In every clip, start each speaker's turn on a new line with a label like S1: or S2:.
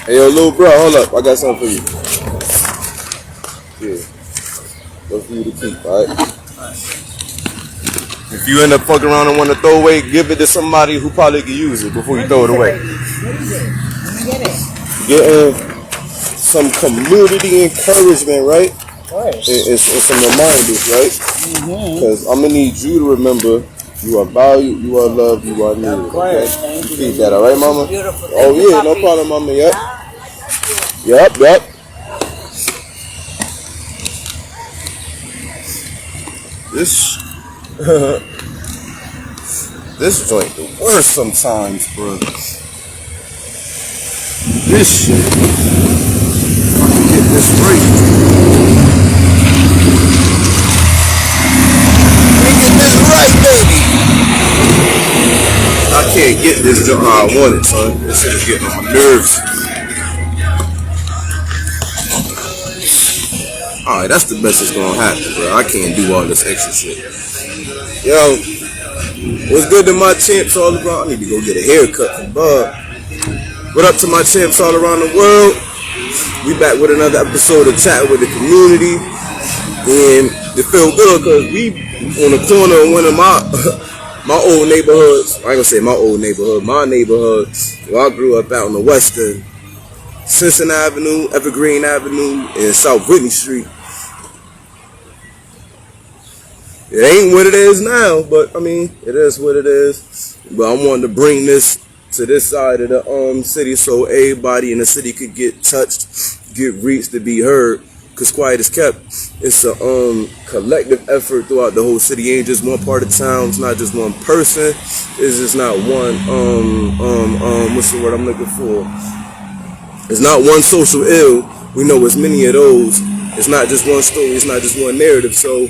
S1: Hey, yo, little bro, hold up. I got something for you. Yeah. That's for you to keep, alright? If you end up fucking around and want to throw away, give it to somebody who probably could use it before you throw it away.
S2: What is it? Let me get it.
S1: Getting some community encouragement, right?
S2: Of course.
S1: And some reminders, right? Because I'm going to need you to remember you are valued, you are loved, you are needed.
S2: Of course.
S1: Okay? You keep that, alright, mama?
S2: Beautiful.
S1: Oh, yeah, no problem, mama. Yep. Yep. This joint the worst sometimes, bro. This shit. If I can get this right. Get that right, baby. I can't get this joint how I want it, son. This shit is getting on my nerves. Alright, that's the best that's gonna happen, bro. I can't do all this extra shit. Yo, what's good to my champs all around? I need to go get a haircut from Bob. What up to my champs all around the world? We back with another episode of Chattin with the community. And it feel good because we on the corner of one of my old neighborhoods. I ain't gonna say my old neighborhood, my neighborhood where I grew up out on the western. Sisson Avenue, Evergreen Avenue, and South Whitney Street. It ain't what it is now, but I mean, it is what it is. But I wanted to bring this to this side of the city so everybody in the city could get touched, get reached, to be heard. Cause quiet is kept. It's a collective effort throughout the whole city. It ain't just one part of town. It's not just one person. It's just not one what's the word I'm looking for? It's not one social ill. We know it's many of those. It's not just one story. It's not just one narrative. So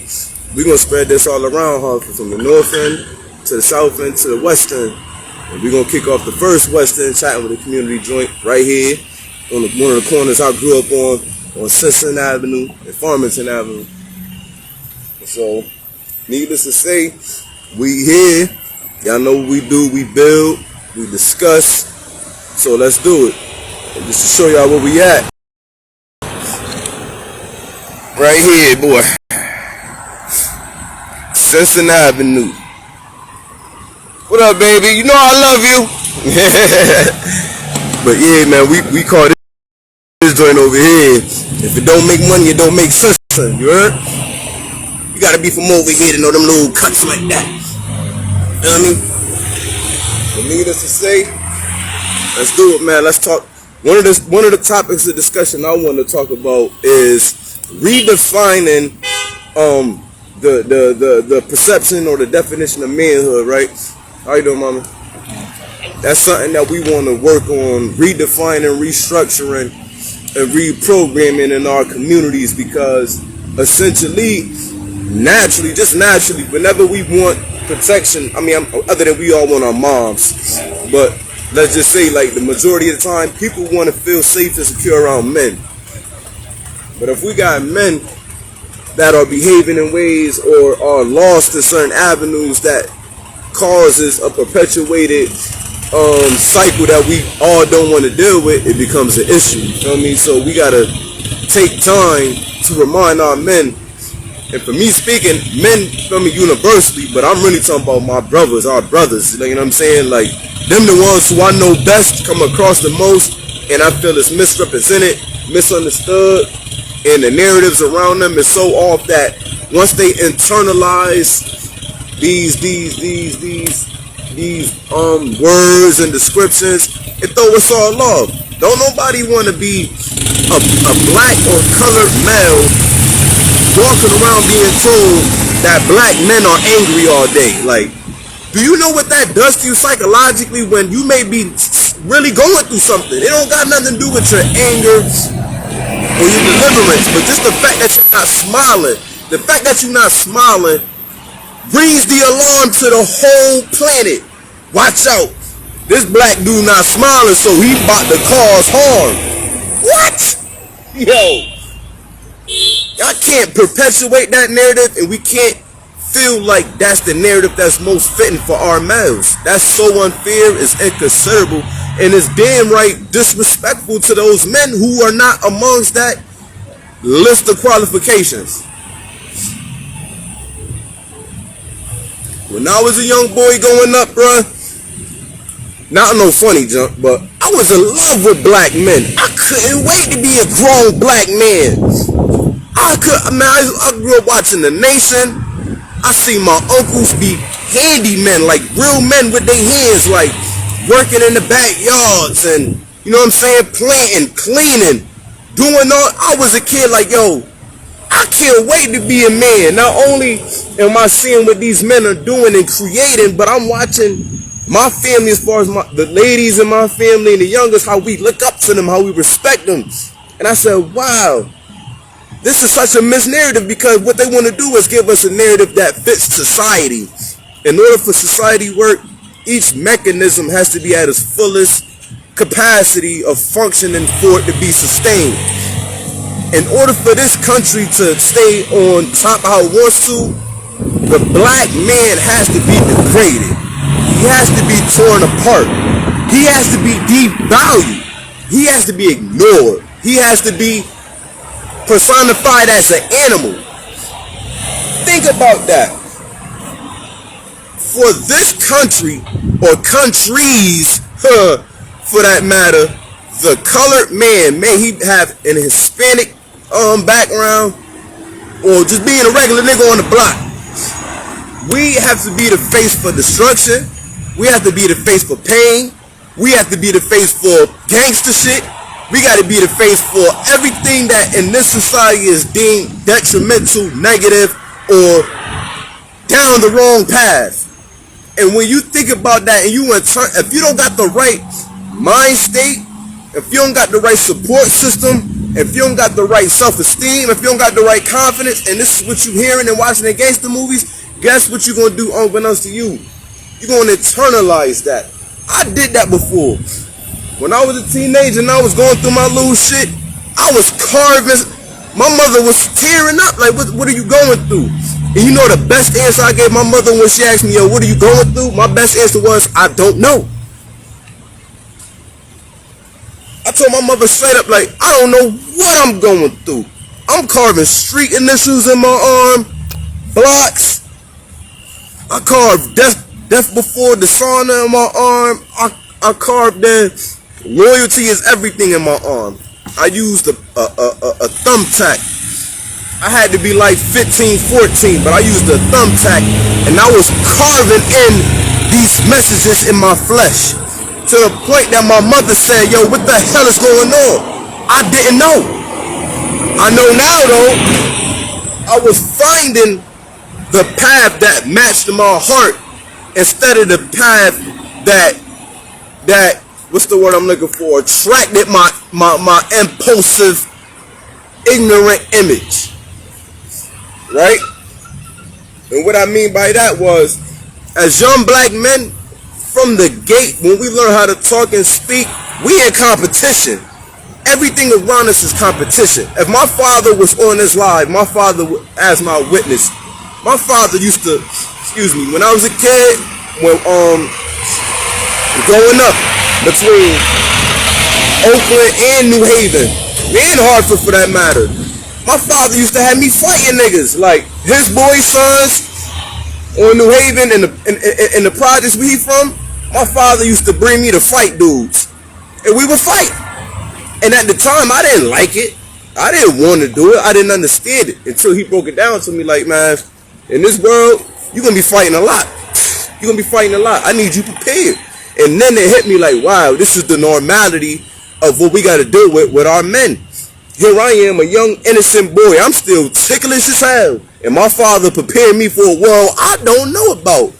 S1: we're going to spread this all around Hartford, from the north end to the south end to the west end. And we're going to kick off the first west end Chattin with the community joint right here on one of the corners I grew up on Sisson Avenue and Farmington Avenue. So, needless to say, we here. Y'all know what we do. We build. We discuss. So let's do it. And just to show y'all where we at. Right here, boy. Sisson Avenue. What up, baby? You know I love you. But yeah, man, we call this joint over here. If it don't make money, it don't make sense. You heard? You gotta be from over here to know them little cuts like that. You know what I mean? For needless to say, let's do it, man. Let's talk. One of the topics of discussion I want to talk about is redefining the perception or the definition of manhood, right? How you doing, mama? That's something that we want to work on redefining, restructuring, and reprogramming in our communities, because essentially, just naturally, whenever we want protection, I mean, other than we all want our moms, but let's just say, like, the majority of the time, people want to feel safe and secure around men. But if we got men that are behaving in ways or are lost in certain avenues that causes a perpetuated cycle that we all don't want to deal with, it becomes an issue. You know what I mean? So we got to take time to remind our men. And for me speaking, men, feel me, universally, but I'm really talking about my brothers, our brothers. You know what I'm saying? Like, them the ones who I know best, come across the most, and I feel it's misrepresented, misunderstood, and the narratives around them is so off that once they internalize these words and descriptions, it throw us all off. Don't nobody want to be a black or colored male walking around being told that black men are angry all day. Like, do you know what that does to you psychologically when you may be really going through something? It don't got nothing to do with your anger or your deliverance, but just the fact that you're not smiling. The fact that you're not smiling rings the alarm to the whole planet. Watch out. This black dude not smiling, so he about to cause harm. What? Yo. Y'all can't perpetuate that narrative, and we can't feel like that's the narrative that's most fitting for our males. That's so unfair, it's inconsiderable, And it's damn right disrespectful to those men who are not amongst that list of qualifications. When I was a young boy going up, bruh, not no funny junk, but I was in love with black men. I couldn't wait to be a grown black man. I grew up watching The Nation. I see my uncles be handymen, like real men with their hands, like working in the backyards and, you know what I'm saying, planting, cleaning, doing all. I was a kid like, yo, I can't wait to be a man. Not only am I seeing what these men are doing and creating, but I'm watching my family, as far as the ladies in my family and the youngest, how we look up to them, how we respect them. And I said, wow, this is such a misnarrative, because what they want to do is give us a narrative that fits society. In order for society to work, each mechanism has to be at its fullest capacity of functioning for it to be sustained. In order for this country to stay on top how it wants to, the black man has to be degraded. He has to be torn apart. He has to be devalued. He has to be ignored. He has to be personified as an animal. Think about that. For this country, or countries, for that matter, the colored man, may he have an Hispanic background, or just being a regular nigga on the block, we have to be the face for destruction. We have to be the face for pain. We have to be the face for gangster shit. We got to be the face for everything that in this society is deemed detrimental, negative, or down the wrong path. And when you think about that, and if you don't got the right mind state, if you don't got the right support system, if you don't got the right self-esteem, if you don't got the right confidence, and this is what you're hearing and watching in gangster movies, guess what you're going to do unbeknownst to you? You're going to internalize that. I did that before. When I was a teenager and I was going through my little shit, I was carving. My mother was tearing up, like, what are you going through? And you know the best answer I gave my mother when she asked me, yo, what are you going through? My best answer was, I don't know. I told my mother straight up, like, I don't know what I'm going through. I'm carving street initials in my arm, blocks. I carved death before dishonor in my arm. I carved in loyalty is everything in my arm. I used a thumbtack. I had to be like 15, 14, but I used a thumbtack, and I was carving in these messages in my flesh, to the point that my mother said, yo, what the hell is going on? I didn't know. I know now, though. I was finding the path that matched my heart instead of the path that what's the word I'm looking for, attracted my impulsive, ignorant image. Right? And what I mean by that was, as young black men, from the gate, when we learn how to talk and speak, we in competition. Everything around us is competition. If my father was on this live, my father, as my witness, my father used to, when I was a kid, when growing up between Oakland and New Haven, and Hartford for that matter, my father used to have me fighting niggas, like his boy sons on New Haven in the projects we from. My father used to bring me to fight dudes, and we would fight. And at the time, I didn't like it. I didn't want to do it. I didn't understand it until he broke it down to me, like, man, in this world, you're gonna be fighting a lot. You're gonna be fighting a lot. I need you prepared. And then it hit me like, wow, this is the normality of what we got to deal with our men. Here I am, a young, innocent boy. I'm still ticklish as hell. And my father prepared me for a world I don't know about.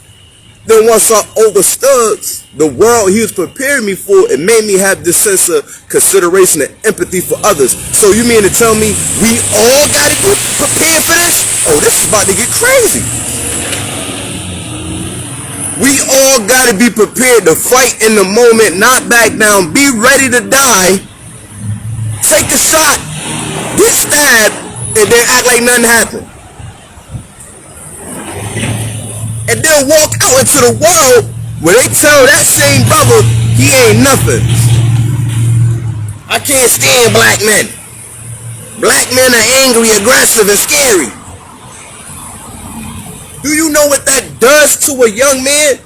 S1: Then once I understood the world he was preparing me for, it made me have this sense of consideration and empathy for others. So you mean to tell me we all got to be prepared for this? Oh, this is about to get crazy. We all got to be prepared to fight in the moment, not back down, be ready to die, take a shot, get stabbed, and then act like nothing happened. And then walk out into the world where they tell that same brother He ain't nothing. I can't stand black men. Black men are angry, aggressive, and scary. Do you know what that does to a young man?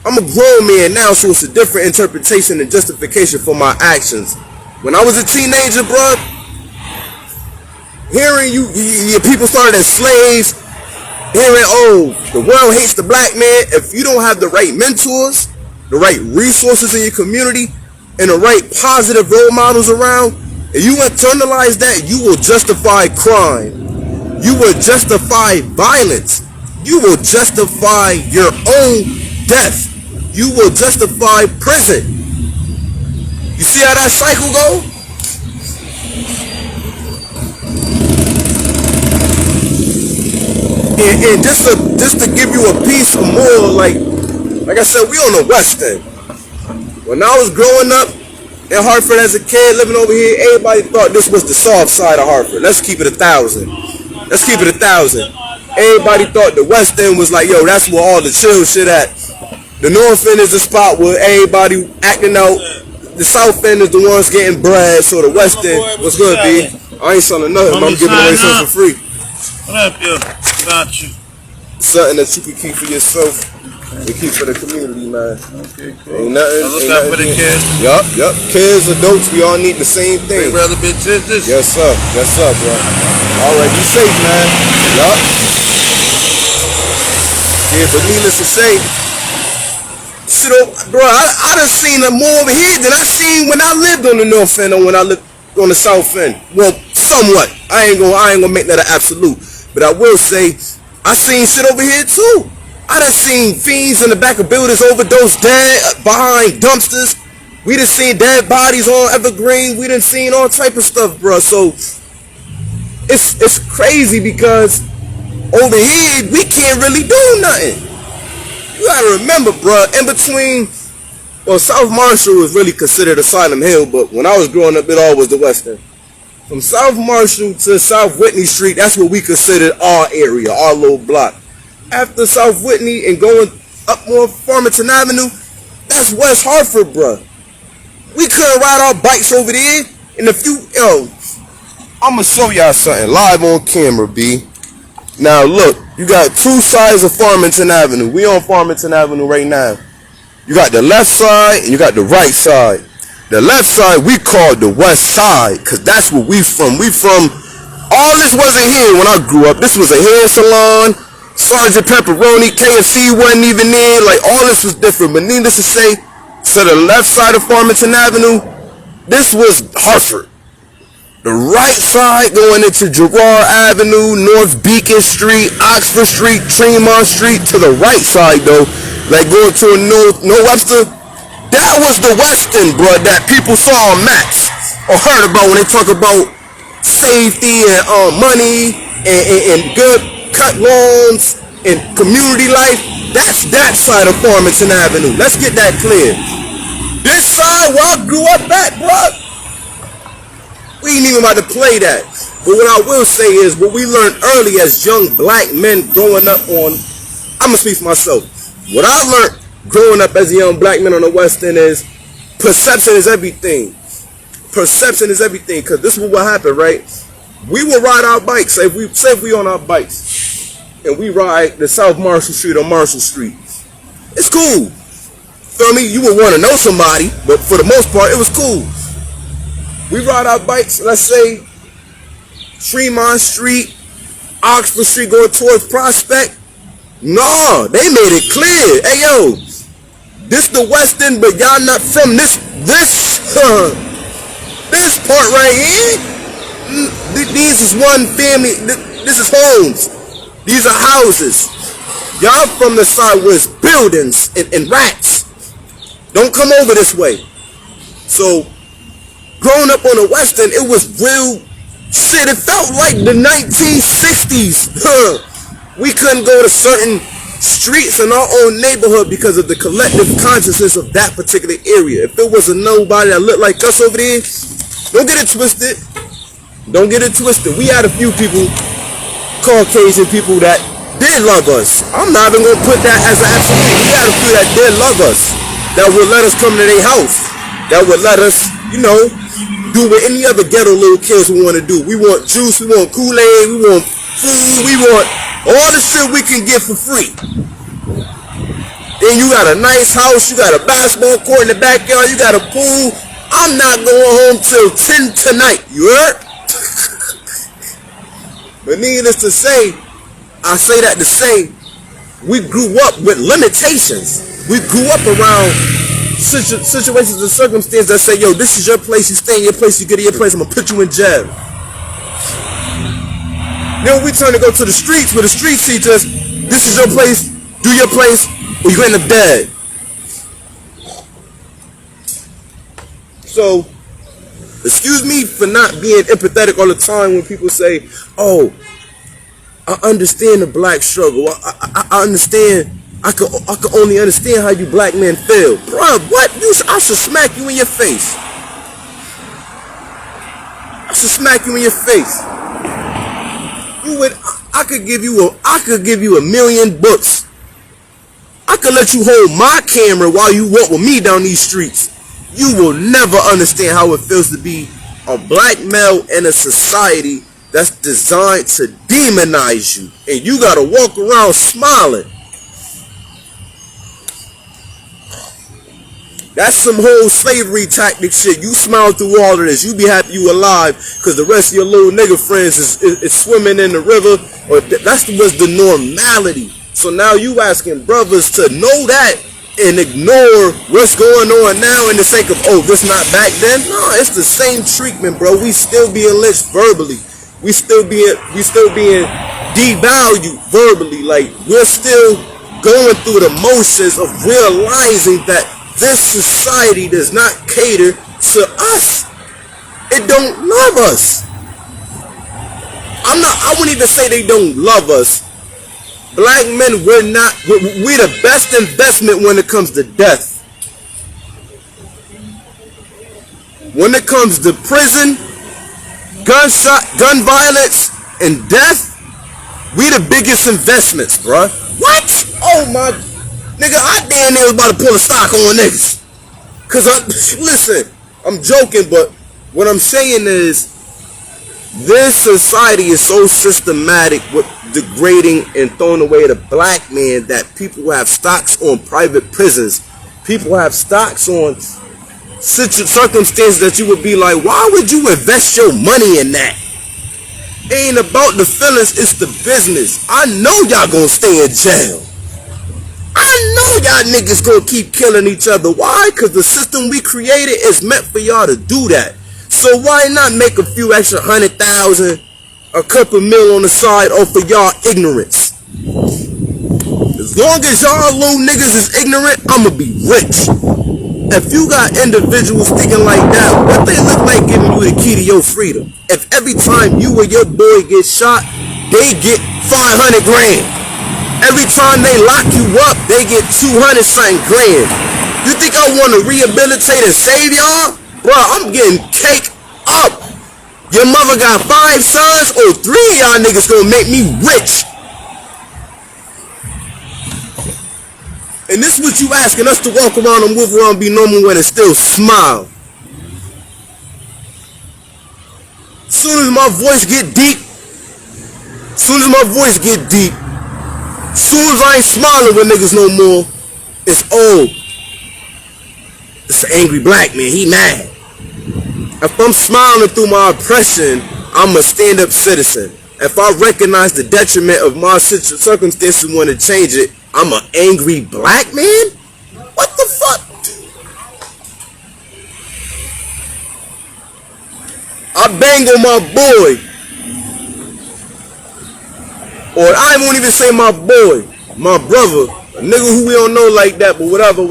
S1: I'm a grown man now, so it's a different interpretation and justification for my actions. When I was a teenager, bro, hearing your people started as slaves, hearing, oh, the world hates the black man. If you don't have the right mentors, the right resources in your community, and the right positive role models around, and you internalize that, you will justify crime. You will justify violence. You will justify your own death. You will justify prison. You see how that cycle go? And just to give you a piece of more, like I said, we on the West End. When I was growing up in Hartford as a kid, living over here, everybody thought this was the soft side of Hartford. Let's keep it 1,000. Let's keep it 1,000. Everybody thought the West End was like, yo, that's where all the chill shit at. The North End is the spot where everybody acting out. The South End is the ones getting bread. So the West End, what's good, B? I ain't selling nothing, but I'm giving away something for free.
S3: What up, yo? Got you.
S1: Something that you can keep for yourself and keep for the community, man.
S3: Okay, cool.
S1: Ain't nothing.
S3: Look out for the kids.
S1: Yup. Kids, adults, we all need the same thing.
S3: Big brother, big sisters.
S1: Yes, sir. Yes, sir, bro. All right, be safe, man. Yup. Yeah, but needless to say, shit, bro, I done seen more over here than I seen when I lived on the North End or when I lived on the South End. Well, somewhat. I ain't gonna make that an absolute. But I will say, I seen shit over here too. I done seen fiends in the back of buildings overdose dead behind dumpsters. We done seen dead bodies on Evergreen. We done seen all type of stuff, bro. So it's crazy because over here we can't really do nothing. You gotta remember, bro, in between, well, South Marshall was really considered Asylum Hill, but when I was growing up, it all was the West End. From South Marshall to South Whitney Street, that's what we considered our area, our little block. After South Whitney and going up more Farmington Avenue, that's West Hartford, bro. We couldn't ride our bikes over there. And if you, I'm gonna show y'all something live on camera, B. Now look, you got two sides of Farmington Avenue. We on Farmington Avenue right now. You got the left side and you got the right side. The left side we call the west side, cause that's where we from. We from, all this wasn't here when I grew up. This was a hair salon, Sergeant Pepperoni, KFC wasn't even there. Like all this was different. But needless to say, to the left side of Farmington Avenue, this was Hartford. The right side going into Girard Avenue, North Beacon Street, Oxford Street, Tremont Street. To the right side though, like going to a North Webster, that was the West End, bro, that people saw on maps or heard about when they talk about safety and money and good cut lawns and community life. That's that side of Farmington Avenue. Let's get that clear. This side where I grew up at, bro, we ain't even about to play that. But what I will say is what we learned early as young black men growing up on, I'm gonna speak for myself. What I learned growing up as a young black man on the West End is perception is everything. Perception is everything, because this is what happened, right? We will ride our bikes. Say if we on our bikes and we ride the South Marshall Street or Marshall Street. It's cool. Feel me? You would want to know somebody, but for the most part, it was cool. We ride our bikes, let's say Tremont Street, Oxford Street going towards Prospect. No, they made it clear. Hey, yo, this the West End, but y'all not from this part right here. These is one family. This is homes. These are houses. Y'all from the side where it's buildings and rats. Don't come over this way. So, growing up on the West End, it was real shit. It felt like the 1960s. We couldn't go to certain streets in our own neighborhood because of the collective consciousness of that particular area. If it was a nobody that looked like us over there, don't get it twisted. Don't get it twisted. We had a few people, Caucasian people, that did love us. I'm not even going to put that as an absolute. We had a few that did love us. that would let us come to their house, that would let us, you know, do what any other ghetto little kids would want to do. We want juice, we want Kool-Aid, we want food, we want all the shit we can get for free. Then you got a nice house, you got a basketball court in the backyard, you got a pool. I'm not going home till 10 tonight, you heard? But needless to say, I say that to say, we grew up with limitations. We grew up around situations and circumstances that say, yo, this is your place, you stay in your place, you get in your place, I'm gonna put you in jail. Then we turn to go to the streets, where the streets teach us, this is your place, do your place, or you end up dead. So, excuse me for not being empathetic all the time when people say, oh, I understand the black struggle. I understand. I can only understand how you black men feel. Bruh, what? I should smack you in your face. I should smack you in your face. I could give you a million books. I could let you hold my camera while you walk with me down these streets. You will never understand how it feels to be a black male in a society that's designed to demonize you. And you gotta walk around smiling. That's some whole slavery tactic shit. You smile through all of this. You be happy you alive because the rest of your little nigga friends is swimming in the river. Or that's was the normality. So now you asking brothers to know that and ignore what's going on now in the sake of, oh, this not back then? No, it's the same treatment, bro. We still being lynched verbally. We still being devalued verbally. Like, we're still going through the motions of realizing that this society does not cater to us. It don't love us. I wouldn't even say they don't love us. Black men, we're the best investment when it comes to death. When it comes to prison, gun violence, and death, we the biggest investments, bruh. What? Oh my, nigga, I damn near was about to pull a stock on niggas. Cause listen, I'm joking, but what I'm saying is, this society is so systematic with degrading and throwing away the black man that people who have stocks on private prisons, people have stocks on circumstances that you would be like, why would you invest your money in that? It ain't about the feelings, it's the business. I know y'all gonna stay in jail. I know y'all niggas gonna keep killing each other. Why? Because the system we created is meant for y'all to do that. So why not make a few extra 100,000, a couple mil on the side off of y'all ignorance? As long as y'all little niggas is ignorant, I'ma be rich. If you got individuals thinking like that, what they look like giving you the key to your freedom? If every time you or your boy get shot, they get 500 grand. Every time they lock you up, they get 200 something grand. You think I want to rehabilitate and save y'all? Bro, I'm getting cake up. Your mother got 5 sons, or 3 of y'all niggas gonna make me rich. And this is what you asking us to walk around and move around, be normal when and still smile. Soon as my voice get deep, soon as I ain't smiling with niggas no more, it's old. It's an angry black man, he mad. If I'm smiling through my oppression, I'm a stand-up citizen. If I recognize the detriment of my circumstances and want to change it, I'm an angry black man? What the fuck? I bang on my boy. Or I won't even say my boy, my brother, a nigga who we don't know like that, but whatever.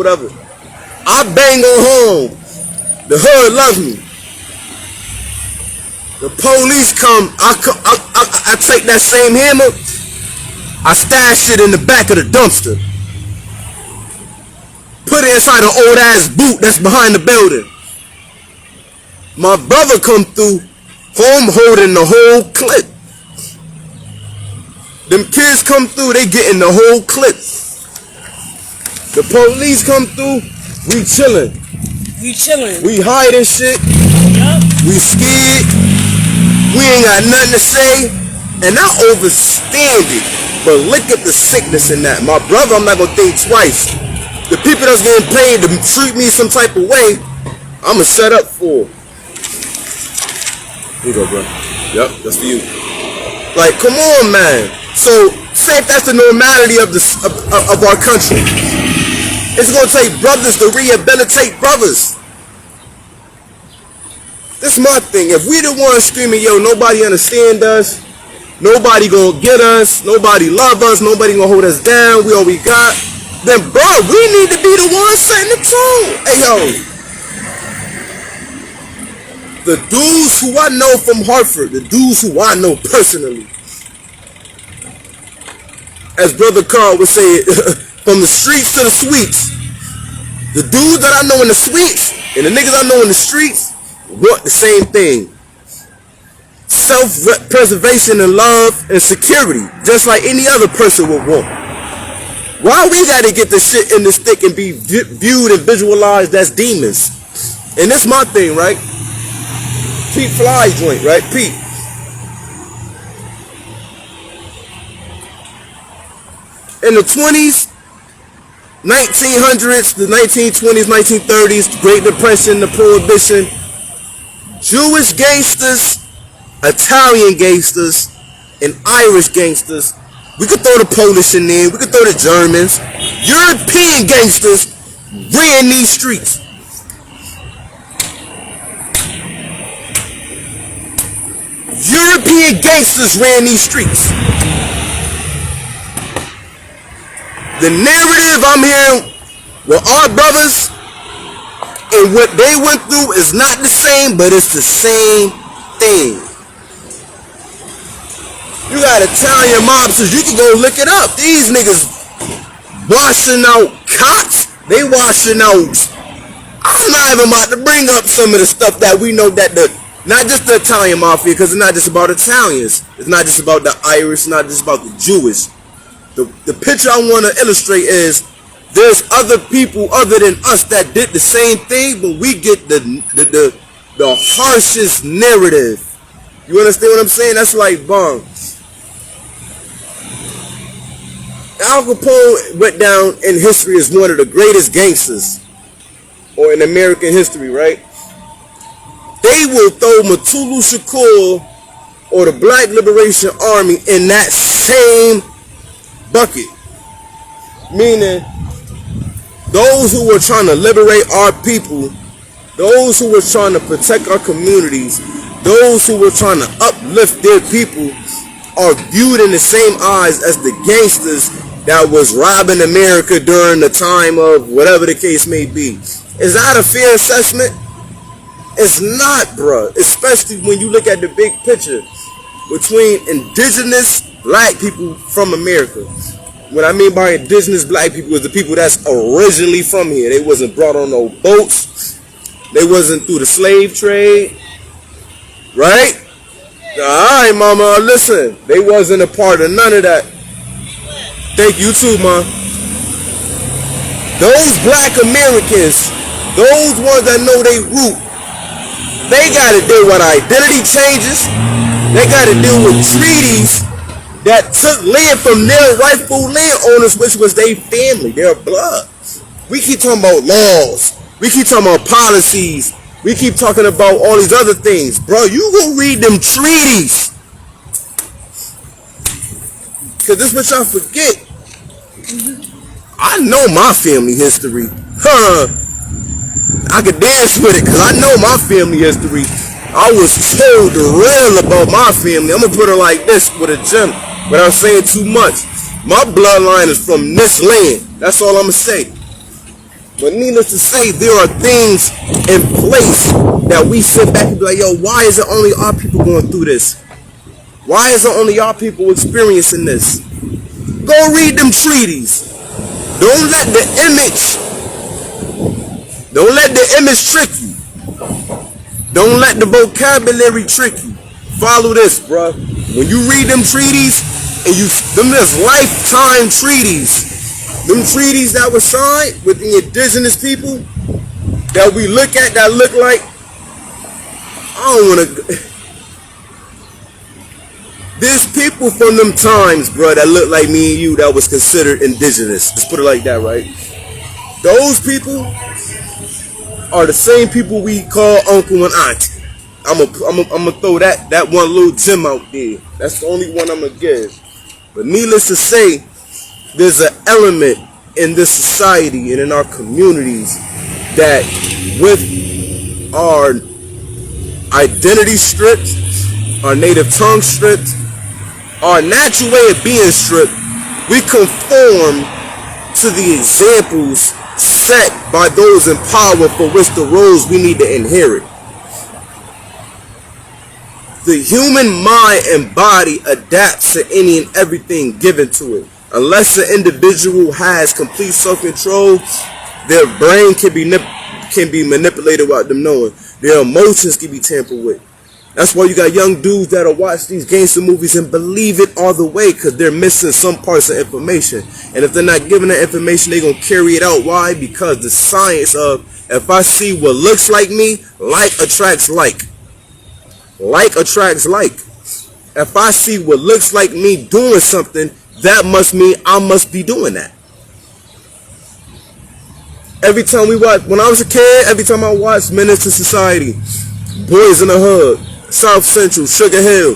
S1: I bang on home. The hood loves me. The police come, I take that same hammer, I stash it in the back of the dumpster. Put it inside an old ass boot that's behind the building. My brother come through, home holding the whole clip. Them kids come through, they getting the whole clip. The police come through, We chilling.
S2: We chilling.
S1: We hiding shit.
S2: Yup.
S1: We scared. We ain't got nothing to say. And I overstand it. But look at the sickness in that. My brother, I'm not going to think twice. The people that's getting paid to treat me some type of way, I'm going to shut up for. Here you go, bro. Yep, that's for you. Like, come on, man. So, say if that's the normality of our country. It's going to take brothers to rehabilitate brothers. This is my thing. If we the ones screaming, yo, nobody understand us, nobody gonna get us, nobody love us, nobody gonna hold us down, we all we got, then bro, we need to be the ones setting the tone. Hey yo, the dudes who I know from Hartford, the dudes who I know personally, as Brother Carl would say, from the streets to the suites, the dudes that I know in the suites and the niggas I know in the streets want the same thing. Self-preservation and love and security, just like any other person would want. Why we gotta get this shit in this stick and be viewed and visualized as demons? And this my thing, right? Pete Fly joint, right? Pete. In the 20s, 1900s, the 1920s, 1930s, the Great Depression, the Prohibition, Jewish gangsters, Italian gangsters, and Irish gangsters. We could throw the Polish in there. We could throw the Germans. European gangsters ran these streets. European gangsters ran these streets. The narrative I'm hearing with our brothers and what they went through is not the same, but it's the same thing. You got Italian mobsters, you can go look it up. These niggas washing out cops, they washing out. I'm not even about to bring up some of the stuff that we know that not just the Italian mafia, because it's not just about Italians. It's not just about the Irish, it's not just about the Jewish. The picture I want to illustrate is there's other people other than us that did the same thing, but we get the harshest narrative. You understand what I'm saying? That's like bomb. Al Capone went down in history as one of the greatest gangsters, or in American history, right? They will throw Mutulu Shakur or the Black Liberation Army in that same bucket. Meaning, those who were trying to liberate our people, those who were trying to protect our communities, those who were trying to uplift their people are viewed in the same eyes as the gangsters that was robbing America during the time of whatever the case may be. Is that a fair assessment? It's not, bruh. Especially when you look at the big picture between indigenous black people from America. What I mean by indigenous black people is the people that's originally from here. They wasn't brought on no boats. They wasn't through the slave trade. Right? Alright, mama, listen. They wasn't a part of none of that. Thank you too, ma. Those black Americans, those ones that know they root, they gotta deal with identity changes. They gotta deal with treaties that took land from their rightful landowners, which was their family, their blood. We keep talking about laws. We keep talking about policies. We keep talking about all these other things. Bro, you go read them treaties. Because this is what y'all forget. I know my family history. I could dance with it because I know my family history. I was told real about my family. I'm going to put it like this with a gem without saying too much. My bloodline is from this land. That's all I'm going to say. But needless to say, there are things in place that we sit back and be like, yo, why is it only our people going through this? Why is it only our people experiencing this? Go read them treaties. Don't let the image trick you. Don't let the vocabulary trick you. Follow this, bruh. When you read them treaties, and them just lifetime treaties, them treaties that were signed with the indigenous people, that we look at that look like, I don't want to. There's people from them times, bro, that look like me and you that was considered indigenous. Let's put it like that, right? Those people are the same people we call uncle and auntie. I'm gonna throw that one little gem out there. That's the only one I'm gonna give. But needless to say, there's an element in this society and in our communities that with our identity stripped, our native tongue stripped, our natural way of being stripped, we conform to the examples set by those in power for which the roles we need to inherit. The human mind and body adapts to any and everything given to it. Unless the individual has complete self-control, their brain can be manipulated without them knowing. Their emotions can be tampered with. That's why you got young dudes that'll watch these gangster movies and believe it all the way because they're missing some parts of information. And if they're not given that information, they're going to carry it out. Why? Because the science of if I see what looks like me, like attracts like. Like attracts like. If I see what looks like me doing something, that must mean I must be doing that. Every time we watch, when I was a kid, every time I watched Menace to Society, Boys in the Hood, South Central, Sugar Hill,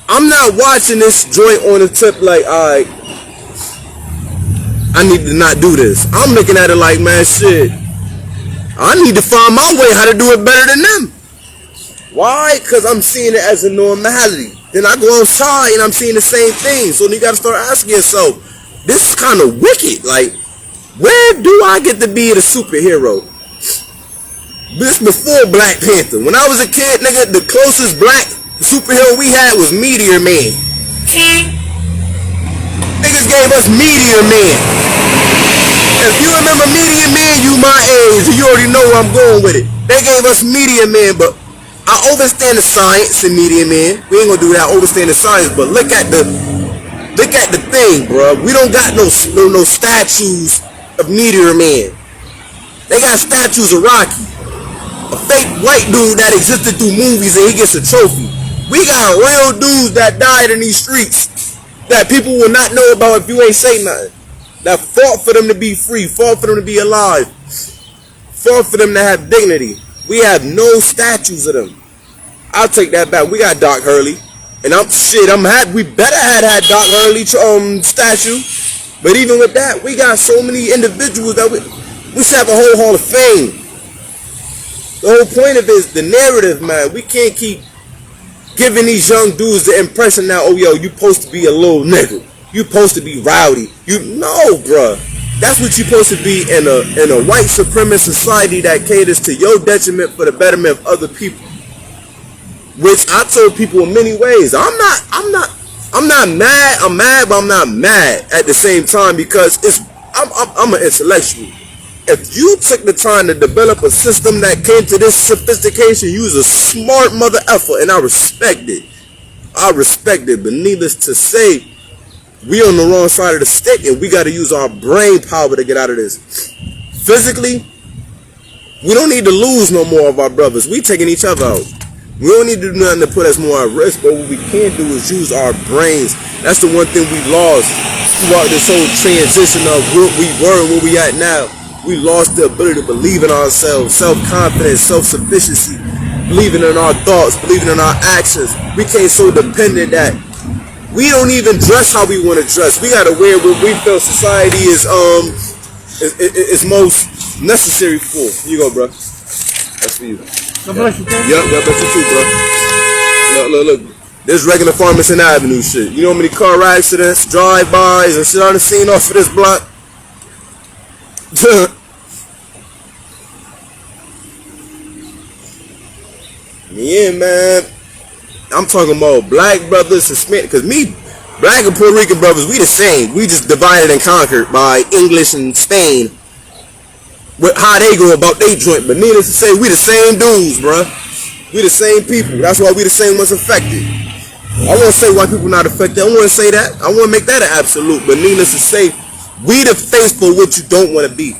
S1: I'm not watching this joint on the tip like, alright, I need to not do this. I'm looking at it like, man, shit, I need to find my way how to do it better than them. Why? Because I'm seeing it as a normality. Then I go outside and I'm seeing the same thing. So then you got to start asking yourself, this is kind of wicked. Like, where do I get to be the superhero? This before Black Panther. When I was a kid, nigga, the closest black superhero we had was Meteor Man. Niggas gave us Meteor Man. If you remember Meteor Man, you my age. You already know where I'm going with it. They gave us Meteor Man, but I overstand the science in Meteor Man. We ain't gonna do that. I overstand the science, but look at the thing, bro. We don't got no statues of Meteor Man. They got statues of Rocky, a fake white dude that existed through movies and he gets a trophy. We got real dudes that died in these streets that people will not know about if you ain't say nothing. That fought for them to be free, fought for them to be alive, fought for them to have dignity. We have no statues of them. I'll take that back. We got Doc Hurley. And I'm happy. We better had Doc Hurley statue. But even with that, we got so many individuals that we should have a whole Hall of Fame. The whole point of it is the narrative, man. We can't keep giving these young dudes the impression now, oh, yo, you supposed to be a little nigga. You supposed to be rowdy. No, bruh. That's what you're supposed to be in a white supremacist society that caters to your detriment for the betterment of other people. Which I told people in many ways. I'm not mad. I'm mad, but I'm not mad at the same time because I'm an intellectual. If you took the time to develop a system that came to this sophistication, you was a smart mother effer, and I respect it. But needless to say, we on the wrong side of the stick and we got to use our brain power to get out of this. Physically, we don't need to lose no more of our brothers. We taking each other out. We don't need to do nothing to put us more at risk, but what we can do is use our brains. That's the one thing we lost throughout this whole transition of what we were and where we at now. We lost the ability to believe in ourselves, self-confidence, self-sufficiency, believing in our thoughts, believing in our actions. We became so dependent that we don't even dress how we want to dress. We gotta wear what we feel society is most necessary for. Here you go, bro. That's for you.
S2: God bless you,
S1: Yep, God bless you too, bro. Look. There's regular Farmington Avenue shit. You know how many car accidents, drive-bys, and shit I done seen off of this block? Yeah, man. I'm talking about black brothers, Hispanic, because black and Puerto Rican brothers, we the same. We just divided and conquered by English and Spain. With how they go about their joint. But needless to say, we the same dudes, bruh. We the same people. That's why we the same ones affected. I won't say why people not affected. I won't say that. I won't make that an absolute. But needless to say, we the face for what you don't want to be.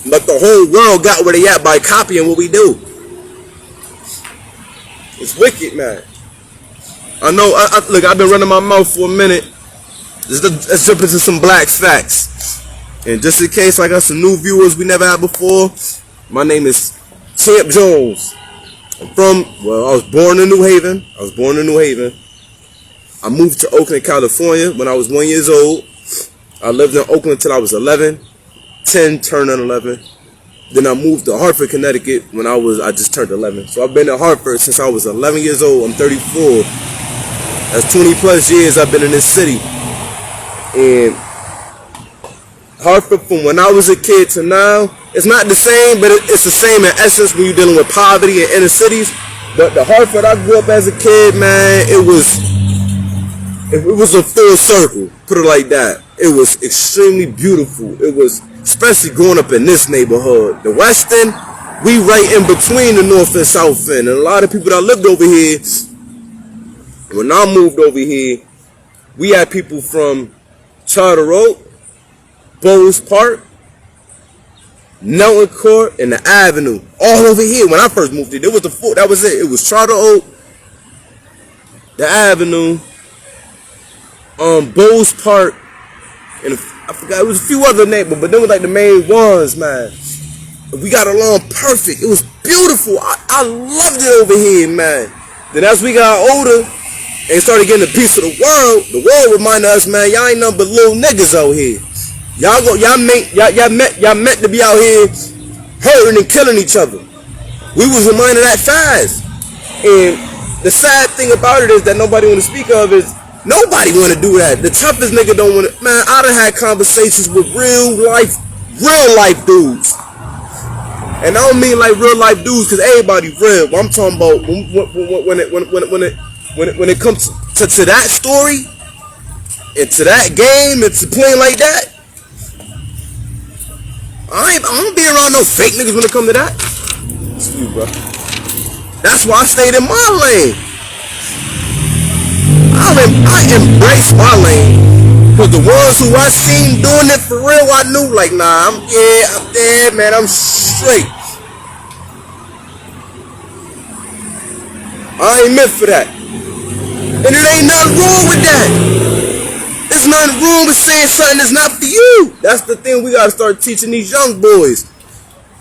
S1: But the whole world got where they at by copying what we do. It's wicked, man. I know, look, I've been running my mouth for a minute. Let's jump into some black facts. And just in case I got some new viewers we never had before, my name is Champ Jones. I was born in New Haven. I moved to Oakland, California when I was 1 year old. I lived in Oakland until I was 11, 10, turning 11. Then I moved to Hartford, Connecticut when I just turned 11. So I've been in Hartford since I was 11 years old. I'm 34. That's 20 plus years I've been in this city. And Hartford, from when I was a kid to now, it's not the same, but it's the same in essence when you're dealing with poverty in inner cities. But the Hartford I grew up as a kid, man, it was a full circle, put it like that. It was extremely beautiful. It was, especially growing up in this neighborhood. The West End, we right in between the North and South End. And a lot of people that lived over here, when I moved over here, we had people from Charter Oak, Bowes Park, Nelton Court, and the Avenue, all over here. When I first moved here, that was it. It was Charter Oak, the Avenue, Bowes Park, and I forgot, it was a few other neighborhoods, but they were like the main ones, man. We got along perfect. It was beautiful. I loved it over here, man. Then as we got older and started getting a piece of the world reminded us, man, y'all ain't nothing but little niggas out here. Y'all meant to be out here hurting and killing each other. We was reminded that fast. And the sad thing about it is that nobody want to speak of is nobody want to do that. The toughest nigga don't want to. Man, I done had conversations with real life dudes. And I don't mean like real life dudes because everybody real. I'm talking about when it comes to that story and to that game and to playing like that. I don't be around no fake niggas when it come to that. Excuse me, bro. That's why I stayed in my lane. I embrace my lane. But the ones who I seen doing it for real, I knew like, nah, I'm dead, man, I'm straight. I ain't meant for that. And it ain't nothing wrong with that. There's nothing wrong with saying something that's not for you. That's the thing we gotta start teaching these young boys.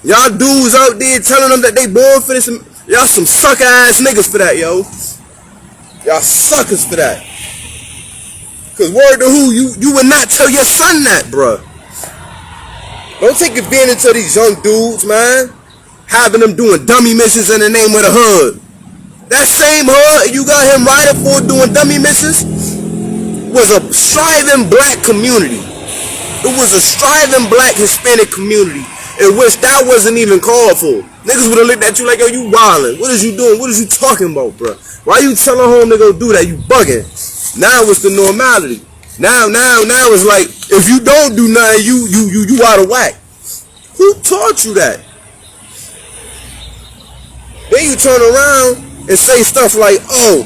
S1: Y'all dudes out there telling them that they born for this. Y'all some sucker ass niggas for that, yo. Y'all suckers for that. Cause word to who, you would not tell your son that, bruh. Don't take advantage of these young dudes, man. Having them doing dummy missions in the name of the hood. That same hood you got him riding for doing dummy missions was a striving black community. It was a striving black Hispanic community in which that wasn't even called for. Niggas would have looked at you like, yo, you wildin'. What is you doing? What is you talking about, bro? Why you telling home to go do that? You bugging. Now it's the normality. Now it's like, if you don't do nothing, you out of whack. Who taught you that? Then you turn around and say stuff like, oh,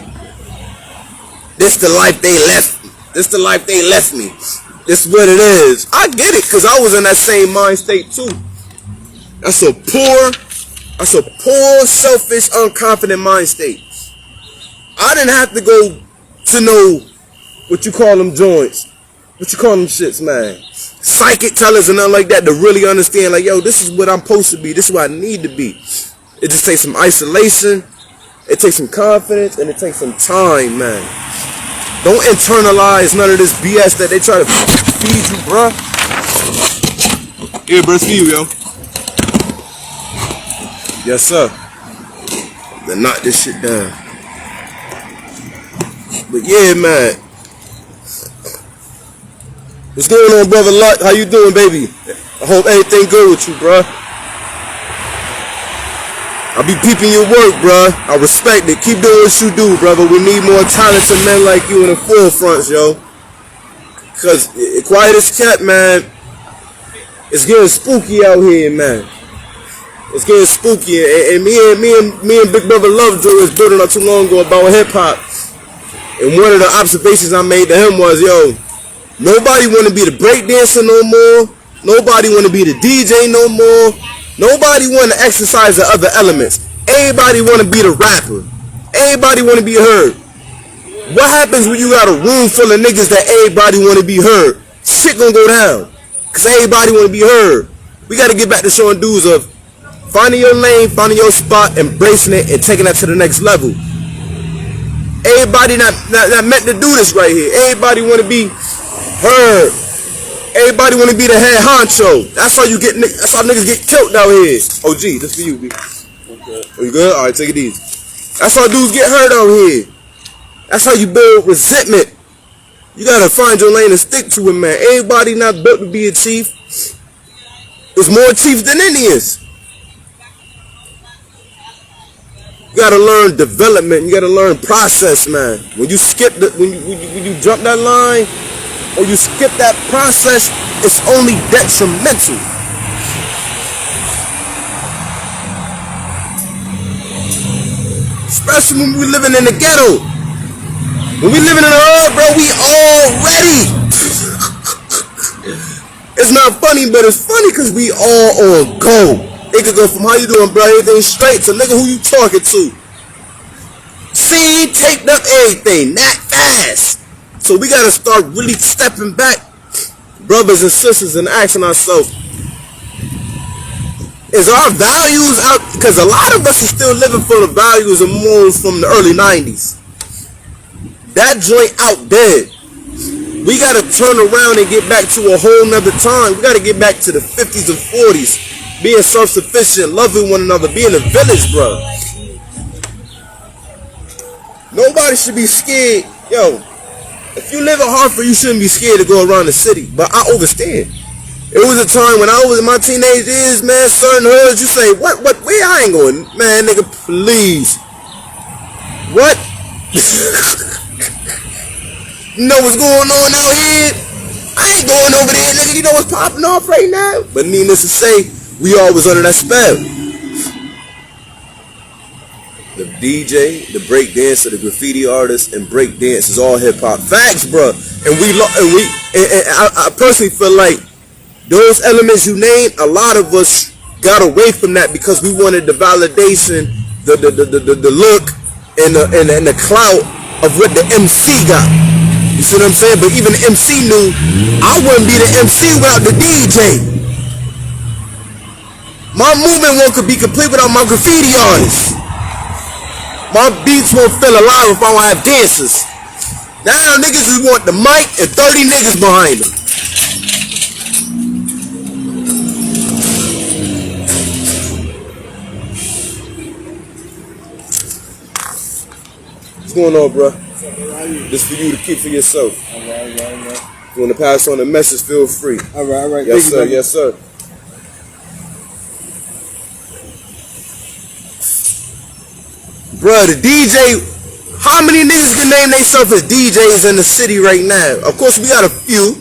S1: this the life they left. This the life they left me. This is what it is. I get it, because I was in that same mind state too. That's a poor, selfish, unconfident mind state. I didn't have to go to know what you call them joints. What you call them shits, man. Psychic tellers and nothing like that to really understand, like, yo, this is what I'm supposed to be. This is what I need to be. It just takes some isolation. It takes some confidence, and it takes some time, man. Don't internalize none of this BS that they try to feed you, bruh. Here, bro, it's for you, yo. Yes, sir. Then knock this shit down. But yeah, man. What's going on, brother Luck? How you doing, baby? I hope everything good with you, bruh. I be peeping your work, bruh. I respect it. Keep doing what you do, brother. We need more talented men like you in the forefront, yo. Cause quiet as kept, man. It's getting spooky out here, man. It's getting spooky, and me and Big Brother Lovejoy was building up too long ago about hip hop. And one of the observations I made to him was, yo, nobody want to be the breakdancer no more. Nobody want to be the DJ no more. Nobody want to exercise the other elements. Everybody want to be the rapper. Everybody want to be heard. What happens when you got a room full of niggas that everybody want to be heard? Shit gonna go down. Because everybody want to be heard. We got to get back to showing dudes of finding your lane, finding your spot, embracing it, and taking that to the next level. Everybody not meant to do this right here. Everybody want to be heard. Everybody want to be the head honcho. That's how that's how niggas get killed out here. Oh, gee, this for you, B. Okay. Are you good? All right, take it easy. That's how dudes get hurt out here. That's how you build resentment. You gotta find your lane and stick to it, man. Everybody not built to be a chief. There's more chiefs than Indians. You gotta learn development. You gotta learn process, man. When you skip when you jump that line or you skip that process, it's only detrimental. Especially when we living in the ghetto. When we living in the hood, bro, we all ready. It's not funny, but it's funny because we all on go. It could go from how you doing, bro, everything straight to nigga who you talking to. See, taped up everything, not fast. So we gotta start really stepping back, brothers and sisters, and asking ourselves, is our values out? Because a lot of us are still living for the values and morals from the early 90s. That joint out dead. We gotta turn around and get back to a whole nother time. We gotta get back to the 50s and 40s. Being self-sufficient, loving one another, being a village, bro. Nobody should be scared. Yo, if you live in Hartford, you shouldn't be scared to go around the city. But I understand. It was a time when I was in my teenage years, man, certain hoods, you say, what, where I ain't going? Man, nigga, please. What? You know what's going on out here? I ain't going over there, nigga. You know what's popping off right now? But needless to say, we all was under that spell. The DJ, the break dancer, the graffiti artist, and break dance is all hip hop. Facts, bro. And I personally feel like those elements you named, a lot of us got away from that because we wanted the validation, the look, and the clout of what the MC got. You see what I'm saying? But even the MC knew I wouldn't be the MC without the DJ. My movement won't be complete without my graffiti artists. My beats won't feel alive if I don't have dancers. Now niggas just want the mic and 30 niggas behind them. What's going on, bro? This for you to keep for yourself. All right. If you want to pass on the message, feel free. All right. Yes, sir. Yes, sir. Bruh, the DJ, how many niggas can name themselves as DJs in the city right now? Of course, we got a few.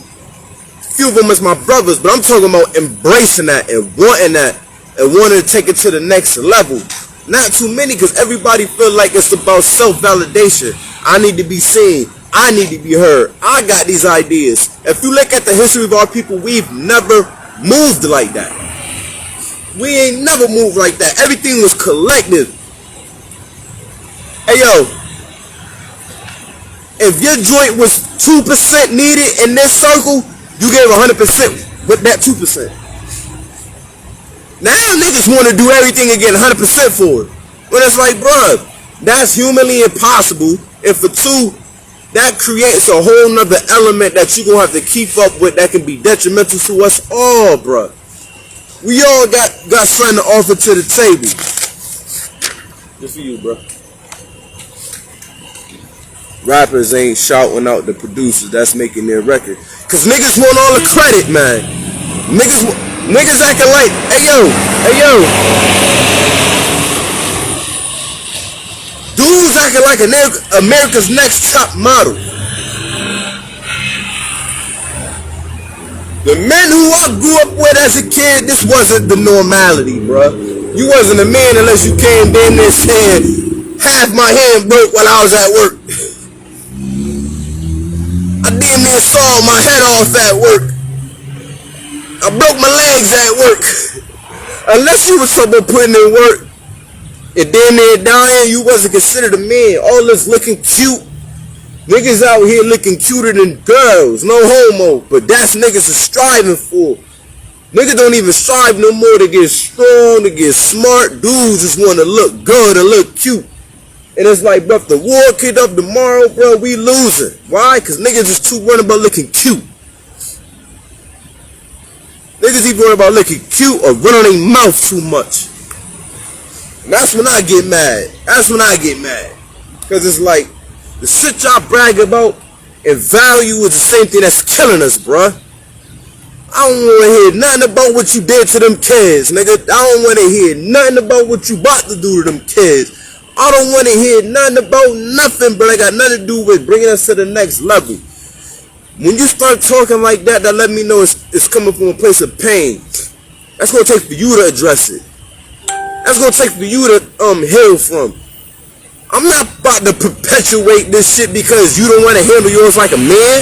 S1: Few of them is my brothers, but I'm talking about embracing that and wanting that and wanting to take it to the next level. Not too many, because everybody feel like it's about self-validation. I need to be seen. I need to be heard. I got these ideas. If you look at the history of our people, we've never moved like that. We ain't never moved like that. Everything was collective. Hey, yo. If your joint was 2% needed in this circle, you gave 100% with that 2%. Now niggas want to do everything and get 100% for it. When it's like, bruh, that's humanly impossible. And for two, that creates a whole nother element that you're going to have to keep up with that can be detrimental to us all, bruh. We all got something to offer to the table. Just for you, bruh. Rappers ain't shouting out the producers that's making their record. Cause niggas want all the credit, man. Niggas acting like, hey yo. Dudes acting like America's Next Top Model. The men who I grew up with as a kid, this wasn't the normality, bro. You wasn't a man unless you came in there saying, half my hand broke while I was at work. I damn near saw my head off at work. I I broke my legs at work. Unless you was someone putting in work and damn near dying, you wasn't considered a man. All this looking cute. Niggas out here looking cuter than girls. No homo. But that's niggas is striving for. Niggas don't even strive no more to get strong, to get smart. Dudes just want to look good and look cute. And it's like, bro, if the war kicked up tomorrow, bro, we losing. Why? Because niggas is too worried about looking cute. Niggas either worried about looking cute or running their mouth too much. And that's when I get mad. That's when I get mad. Because it's like, the shit y'all brag about and value is the same thing that's killing us, bruh. I don't want to hear nothing about what you did to them kids, nigga. I don't want to hear nothing about what you about to do to them kids. I don't want to hear nothing about nothing, but I got nothing to do with bringing us to the next level. When you start talking like that, that let me know it's coming from a place of pain. That's going to take for you to address it. That's going to take for you to heal from. I'm not about to perpetuate this shit because you don't want to handle yours like a man.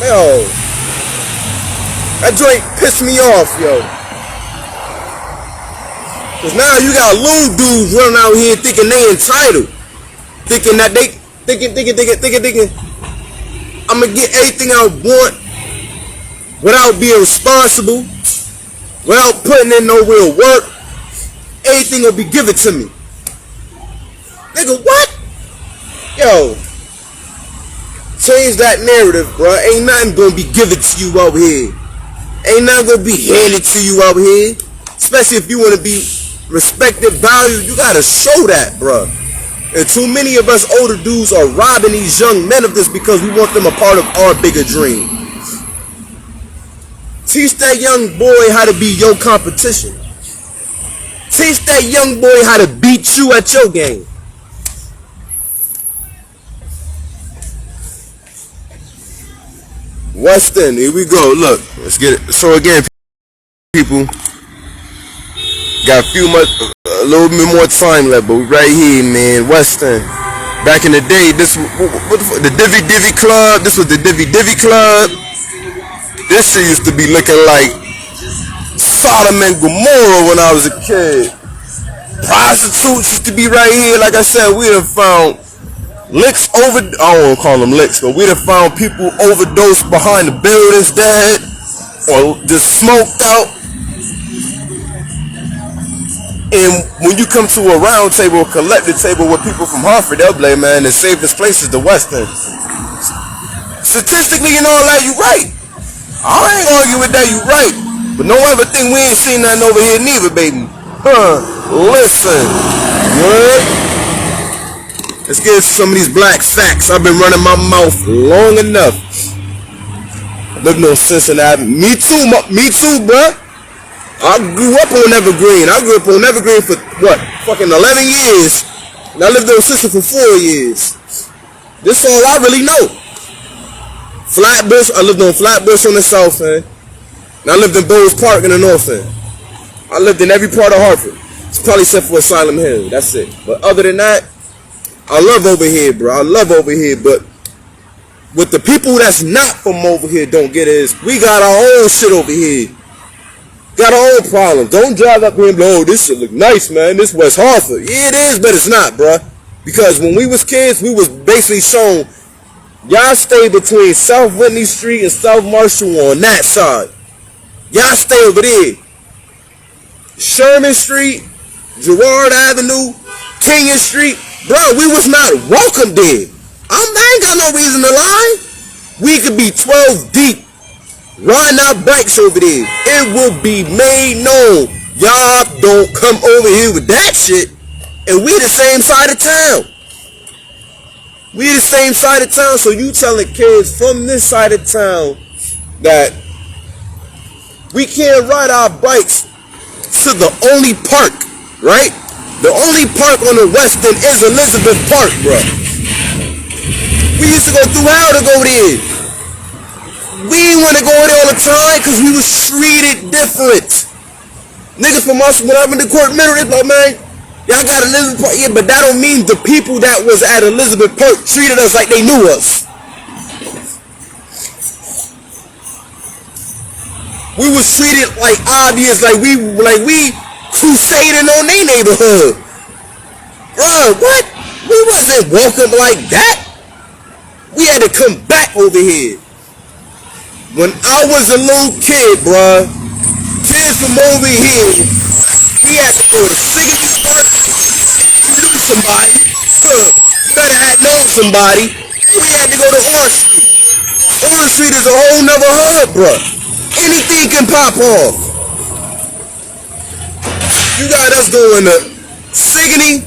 S1: Yo, that joint pissed me off, yo. Cause now you got little dudes running out here thinking they entitled. Thinking that they, thinking. I'm gonna get everything I want without being responsible, without putting in no real work. Everything will be given to me. Nigga, what? Yo, change that narrative, bro. Ain't nothing gonna be given to you out here. Ain't nothing gonna be handed to you out here. Especially if you wanna be respected, valued, you gotta show that, bro. And too many of us older dudes are robbing these young men of this because we want them a part of our bigger dream. Teach that young boy how to be your competition. Teach that young boy how to beat you at your game. Weston, here we go. Look, let's get it. So again, people, got a little bit more time left, but we right here, man. Weston. Back in the day, this the Divvy Club. This was the Divvy Club. This shit used to be looking like Sodom and Gomorrah when I was a kid. Prostitutes used to be right here. Like I said, we done found licks over, I don't want to call them licks, but we done found people overdosed behind the buildings dead or just smoked out. And when you come to a round table, a collective table with people from Hartford, they'll be like, man, the safest place is the West End. Statistically and all that, you right. I ain't argue with that, you right. But don't ever think we ain't seen nothing over here neither, baby. Listen. What? Let's get into some of these black facts. I've been running my mouth long enough. I lived on Cincinnati. Me too, bruh. I grew up on Evergreen. I grew up on Evergreen for, what, fucking 11 years. And I lived on Sisson for 4 years. This all I really know. Flatbush, I lived on Flatbush on the south end. And I lived in Bowles Park in the north end. I lived in every part of Hartford. It's probably except for Asylum Hill. That's it. But other than that, I love over here, bro. I love over here, but what the people that's not from over here don't get is we got our own shit over here. Got our own problems. Don't drive up here and be like, oh, this shit look nice, man. This West Hartford. Yeah, it is, but it's not, bro. Because when we was kids, we was basically shown, y'all stay between South Whitney Street and South Marshall on that side. Y'all stay over there. Sherman Street, Girard Avenue, Kenyon Street. Bro, we was not welcome there. I ain't got no reason to lie. We could be 12 deep riding our bikes over there. It will be made known. Y'all don't come over here with that shit. And we the same side of town. We the same side of town. So you telling kids from this side of town that we can't ride our bikes to the only park, right? The only park on the west end is Elizabeth Park, bro. We used to go through hell to go there. We didn't want to go there all the time because we was treated different. Niggas from us, when I'm in the court middle, it's like, man, y'all got Elizabeth Park. Yeah, but that don't mean the people that was at Elizabeth Park treated us like they knew us. We was treated like obvious, like we crusading on their neighborhood. Bruh, what? We wasn't welcome like that. We had to come back over here. When I was a little kid, bruh, kids from over here, we had to go to Siggins Park. We knew somebody. Look, you gotta have known somebody. We had to go to Orange Street. Orange Street is a whole nother hood, bruh. Anything can pop off. You got us going to Sigginy,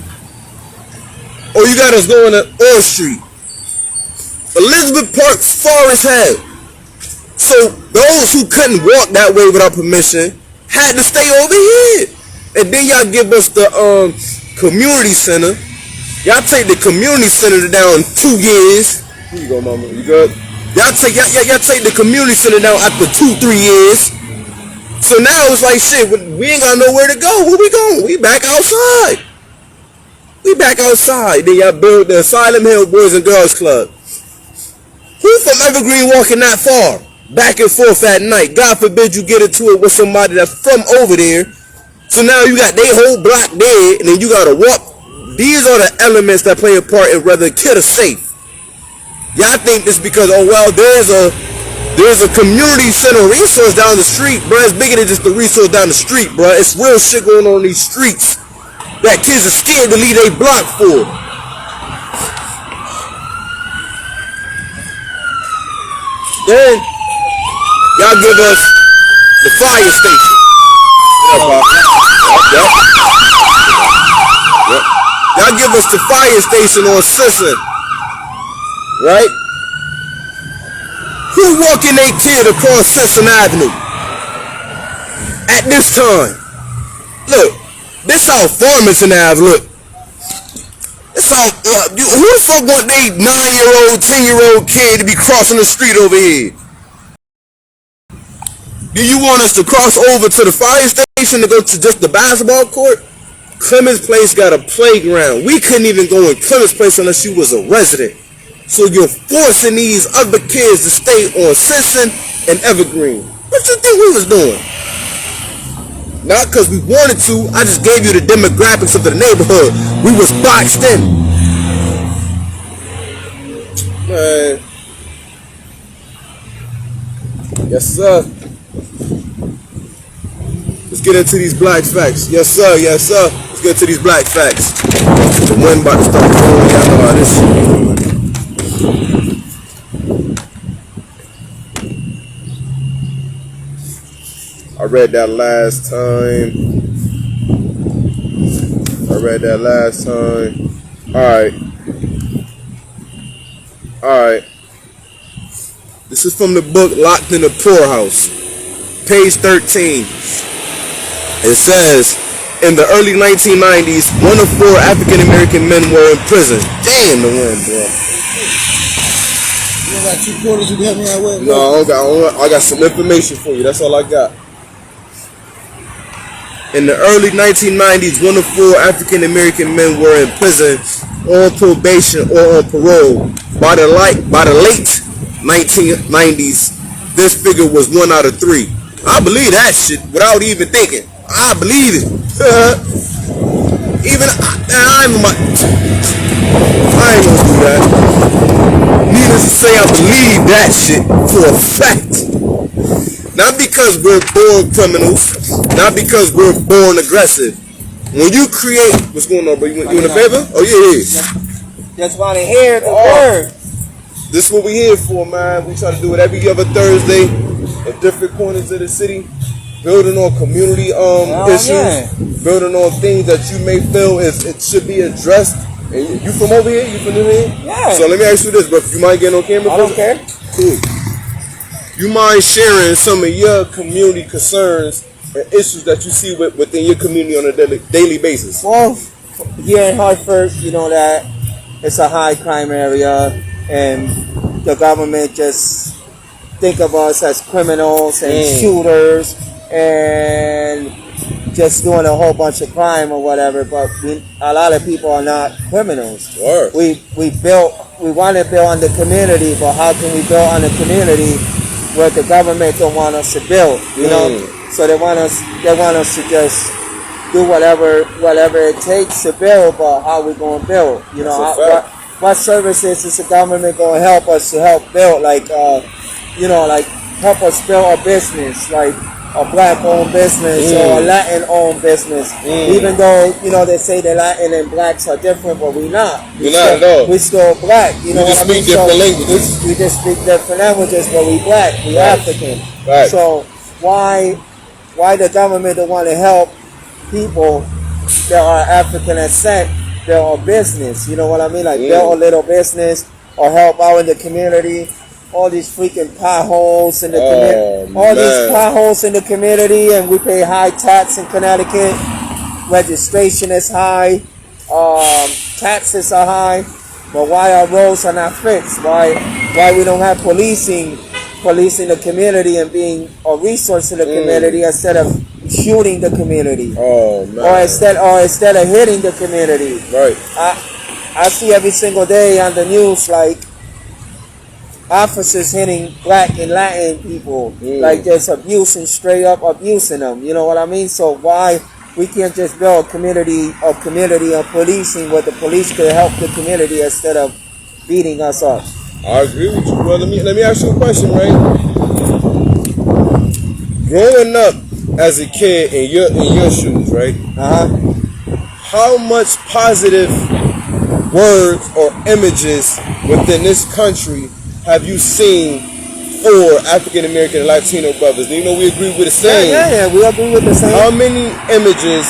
S1: or you got us going to Orange Street. Elizabeth Park's far as hell. So those who couldn't walk that way without permission had to stay over here. And then y'all give us the community center. Y'all take the community center down 2 years. Here you go, mama. You good? Y'all take the community center down after 2-3 years. So now it's like shit. We ain't got nowhere to go. Where we going? We back outside. We back outside. Then y'all build the Asylum Hill Boys and Girls Club. Who from Evergreen walking that far? Back and forth at night. God forbid you get into it with somebody that's from over there. So now you got their whole block there, and then you gotta walk. These are the elements that play a part in whether a kid is safe. Y'all think this because, oh well, there's a community center resource down the street, bro. It's bigger than just the resource down the street, bro. It's real shit going on in these streets that kids are scared to leave their block for. Then y'all give us the fire station. Yep. Y'all give us the fire station on Sisson, right? Who walking their kid across Sisson Avenue at this time? Look, this how Farmington Ave look. It's how who the fuck want they 9-year-old, 10-year-old kid to be crossing the street over here? Do you want us to cross over to the fire station to go to just the basketball court? Clemens Place got a playground. We couldn't even go in Clemens Place unless you was a resident. So you're forcing these other kids to stay on Sisson and Evergreen. What you think we was doing? Not because we wanted to. I just gave you the demographics of the neighborhood. We was boxed in. Man. Yes, sir. Let's get into these black facts. Yes, sir. Yes, sir. Let's get into these black facts. The wind about to start blowing. Y'all know how this shit going. I read that last time. Alright. This is from the book Locked in the Poorhouse. Page 13. It says, in the early 1990s, 1 of 4 African American men were in prison. Damn, the wind, bro.
S4: You got 2 quarters you can help me out with?
S1: No, I got some information for you. That's all I got. In the early 1990s, 1 of 4 African American men were in prison on probation or on parole. By the late 1990s, this figure was 1 out of 3. I believe that shit without even thinking. I believe it. I ain't gonna do that. Needless to say, I believe that shit for a fact. Not because we're born criminals, not because we're born aggressive. When you create, what's going on, bro? You in a favor? Oh yeah.
S4: Just want to hear the word.
S1: This is what we here for, man. We try to do it every other Thursday in different corners of the city. Building on community issues, building on things that you may feel it should be addressed. And you from over here? You from here?
S4: Yeah.
S1: So let me ask you this, bro. You mind getting on camera?
S4: I don't care.
S1: Cool. You mind sharing some of your community concerns and issues that you see within your community on a daily basis?
S4: Well, here in Hartford, you know that it's a high crime area, and the government just think of us as criminals and shooters and just doing a whole bunch of crime or whatever, but a lot of people are not criminals.
S1: Sure.
S4: We want to build on the community, but how can we build on the community where the government don't want us to build, you know. So they want us to just do whatever it takes to build, but how we gonna build? You know, what services is the government gonna help us to help build? Like, you know, like help us build a business, like a black-owned business or a Latin-owned business. Even though, you know, they say the Latin and blacks are different, but we're not.
S1: We're not at all.
S4: We're still black. You know
S1: We just
S4: what I mean?
S1: speak different languages.
S4: We just speak different languages, but we black. We African.
S1: Right.
S4: So why the government don't want to help people that are African descent build a business? You know what I mean? Like build a little business or help out in the community. All these freaking potholes in the community. All these potholes in the community, and we pay high tax in Connecticut. Registration is high. Taxes are high. But why our roads are not fixed? Why we don't have policing the community and being a resource to the community instead of shooting the community?
S1: Oh man.
S4: Or instead of hitting the community.
S1: Right.
S4: I see every single day on the news like officers hitting black and Latin people, like just straight up abusing them. You know what I mean? So why we can't just build a community of policing where the police could help the community instead of beating us up?
S1: I agree with you, bro. Let me ask you a question, right? Growing up as a kid in your shoes, right? How much positive words or images within this country have you seen for African American and Latino brothers? You know, we agree with the same.
S4: Yeah, we agree with the same.
S1: How many images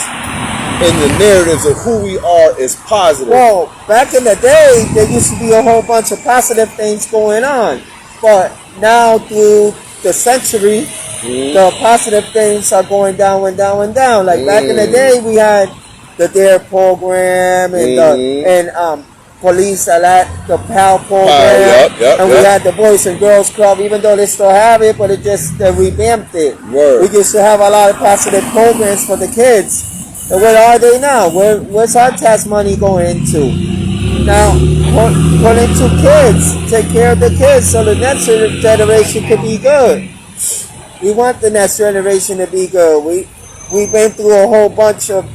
S1: in the narratives of who we are is positive?
S4: Well, back in the day, there used to be a whole bunch of positive things going on. But now through the century, the positive things are going down and down and down. Like back in the day, we had the DARE program and police the PAL program, and we had the Boys and Girls Club, even though they still have it, but they revamped it. We used to have a lot of positive programs for the kids. And where are they now? Where's our tax money going into? Now, put into kids. Take care of the kids so the next generation could be good. We want the next generation to be good. We've been through a whole bunch of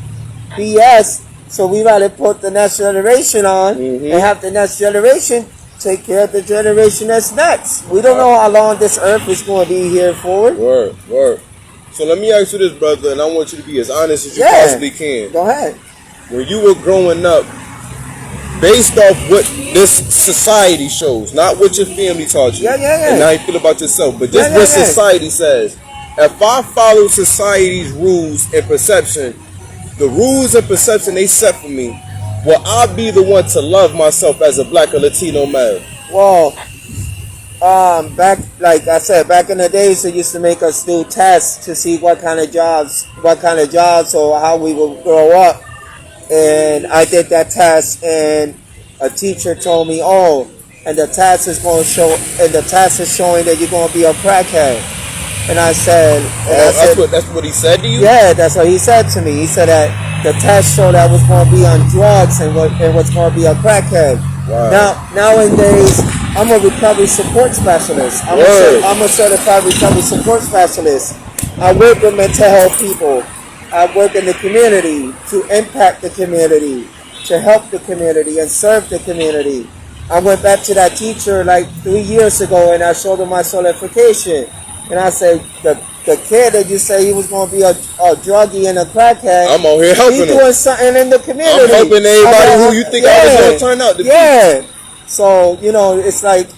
S4: BS, so we rather put the next generation on and have the next generation take care of the generation that's next. We don't know how long this earth is going to be here for.
S1: Word. So let me ask you this, brother, and I want you to be as honest as you possibly can.
S4: Go ahead.
S1: When you were growing up, based off what this society shows, not what your family taught you, and how you feel about yourself, but just what society says. If I follow society's rules and perception, the rules and perception they set for me, will I be the one to love myself as a black or Latino man?
S4: Well, back in the days, they used to make us do tests to see what kind of jobs or how we would grow up. And I did that test, and a teacher told me, and the test is showing that you're going to be a crackhead. And I said,
S1: that's what he said to you?
S4: Yeah, that's what he said to me. He said that the test showed I was going to be on drugs and was going to be a crackhead. Wow. Nowadays, I'm a recovery support specialist. I'm a certified recovery support specialist. I work with mental health people. I work in the community to impact the community, to help the community and serve the community. I went back to that teacher like 3 years ago, and I showed him my certification. And I said, the kid that you say he was going to be a druggie and a crackhead,
S1: I'm out here helping him.
S4: He's doing something in the community.
S1: I'm helping everybody who you think I was going to turn out to be. Yeah.
S4: So, you know, it's like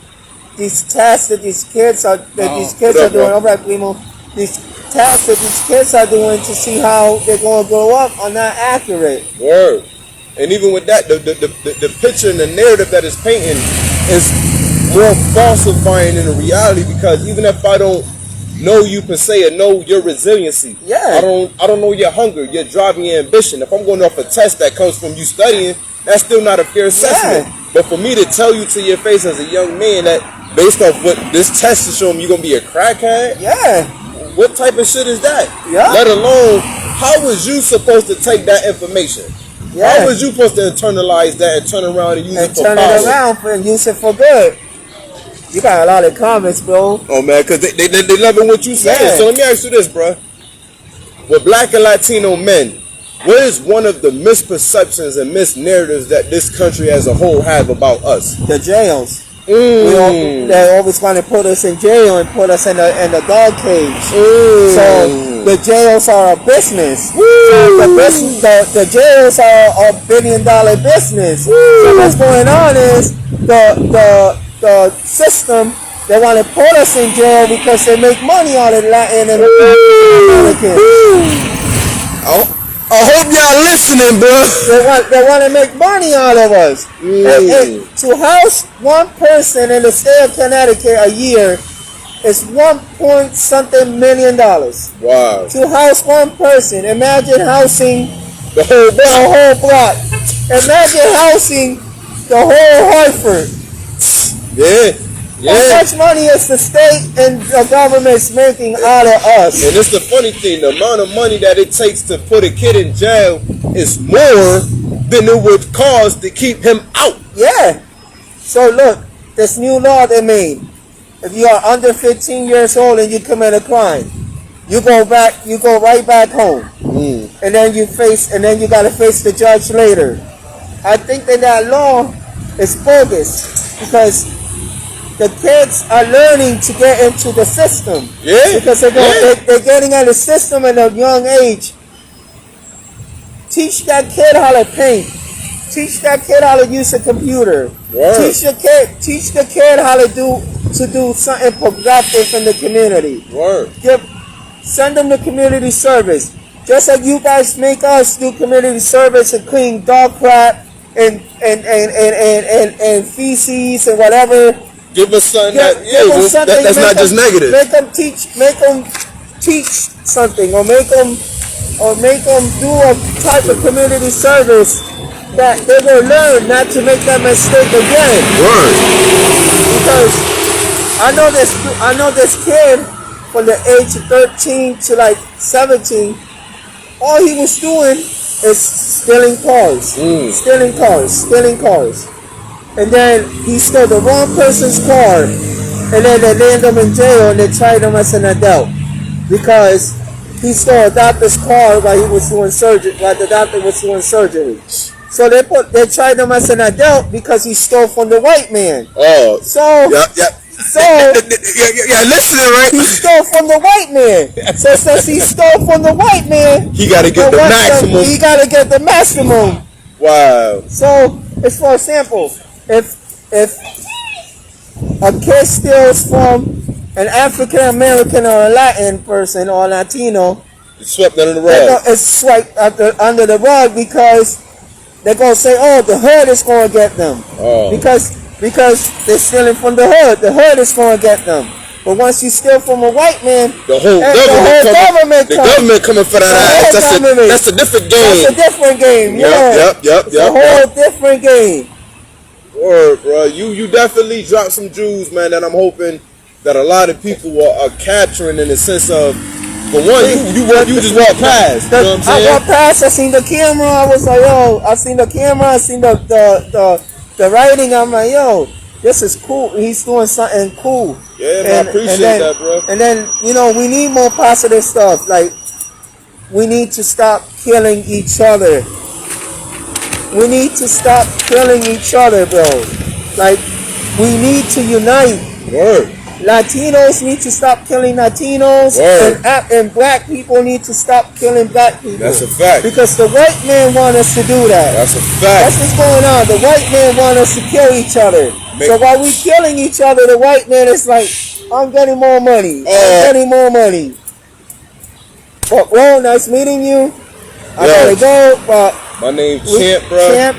S4: these tasks that these kids are doing. All right, Primo. These tasks that these kids are doing to see how they're going to grow up are not accurate.
S1: Word. And even with that, the picture and the narrative that is painting is more falsifying than the reality, because even if I don't know you per se or know your resiliency, I don't know your hunger, your drive, and your ambition. If I'm going off a test that comes from you studying, that's still not a fair assessment. But for me to tell you to your face as a young man that based off what this test is showing you're going to be a crackhead, what type of shit is that? Let alone, how was you supposed to take that information? How was you supposed to internalize that and turn around and use it for power?
S4: And use it for good. You got a lot of comments, bro.
S1: Oh man, cause they loving what you saying.
S4: Yeah.
S1: So let me ask you this, bro. With Black and Latino men, what is one of the misperceptions and misnarratives that this country as a whole have about us?
S4: The jails. They always want to put us in jail and put us in the dog cage. So the jails are a business. So the jails are a $1 billion business. So what's going on is the system, they want to put us in jail because they make money out of Latin and Americans.
S1: I hope y'all listening, bro.
S4: They want to make money out of us. And to house one person in the state of Connecticut a year is $1.something million.
S1: Wow.
S4: To house one person, imagine housing the whole block. Imagine housing the whole Hartford.
S1: Yeah.
S4: How much money is the state and the government's making out of us?
S1: And it's the funny thing, the amount of money that it takes to put a kid in jail is more than it would cost to keep him out.
S4: Yeah. So look, this new law they made. If you are under 15 years old and you commit a crime, you go right back home. And then you gotta face the judge later. I think that law is bogus because the kids are learning to get into the system.
S1: Yeah.
S4: Because they're getting in the system at a young age. Teach that kid how to paint. Teach that kid how to use a computer.
S1: Word.
S4: Teach the kid how to do something productive in the community.
S1: Word.
S4: Send them to community service. Just like you guys make us do community service and clean dog crap and feces and whatever.
S1: Give us something that's not just negative.
S4: Make them teach something, or make them do a type of community service that they will learn not to make that mistake again.
S1: Word.
S4: Because I know this kid from the age of 13 to like 17, all he was doing is stealing cars. Stealing cars. And then he stole the wrong person's car, and then they land him in jail and they tried him as an adult because he stole a doctor's car while he was doing surgery, while the doctor was doing surgery. So they tried him as an adult because he stole from the white man.
S1: Oh.
S4: So
S1: listening, right?
S4: He stole from the white man. So since he stole from the white man,
S1: he got to get the maximum.
S4: He got to get the maximum.
S1: Wow.
S4: So it's for example. If a kid steals from an African American or a Latin person or Latino,
S1: it's swept under the rug.
S4: It's swept under the rug because they're gonna say, "Oh, the hood is gonna get them," because they're stealing from the hood. The hood is gonna get them. But once you steal from a white man,
S1: the whole government coming for that ass. That's a different game.
S4: That's a different game.
S1: Yep.
S4: It's a whole different game.
S1: Word, bro. You definitely dropped some jewels, man, that I'm hoping that a lot of people are capturing in the sense of, for one, you just walk past. You know what I'm saying?
S4: I walked past, I seen the camera, I was like, yo, I seen the camera, I seen the writing, I'm like, yo, this is cool. He's doing something cool.
S1: Yeah, man, I appreciate that, bro.
S4: And then, we need more positive stuff. Like, we need to stop killing each other. We need to stop killing each other, bro. Like, we need to unite.
S1: Word.
S4: Latinos need to stop killing Latinos. And black people need to stop killing black people.
S1: That's a fact.
S4: Because the white man want us to do that.
S1: That's a fact.
S4: That's what's going on. The white man want us to kill each other. So while we killing each other, the white man is like, I'm getting more money. I'm getting more money. But, bro, nice meeting you. I gotta go, but...
S1: My name's Champ, bro.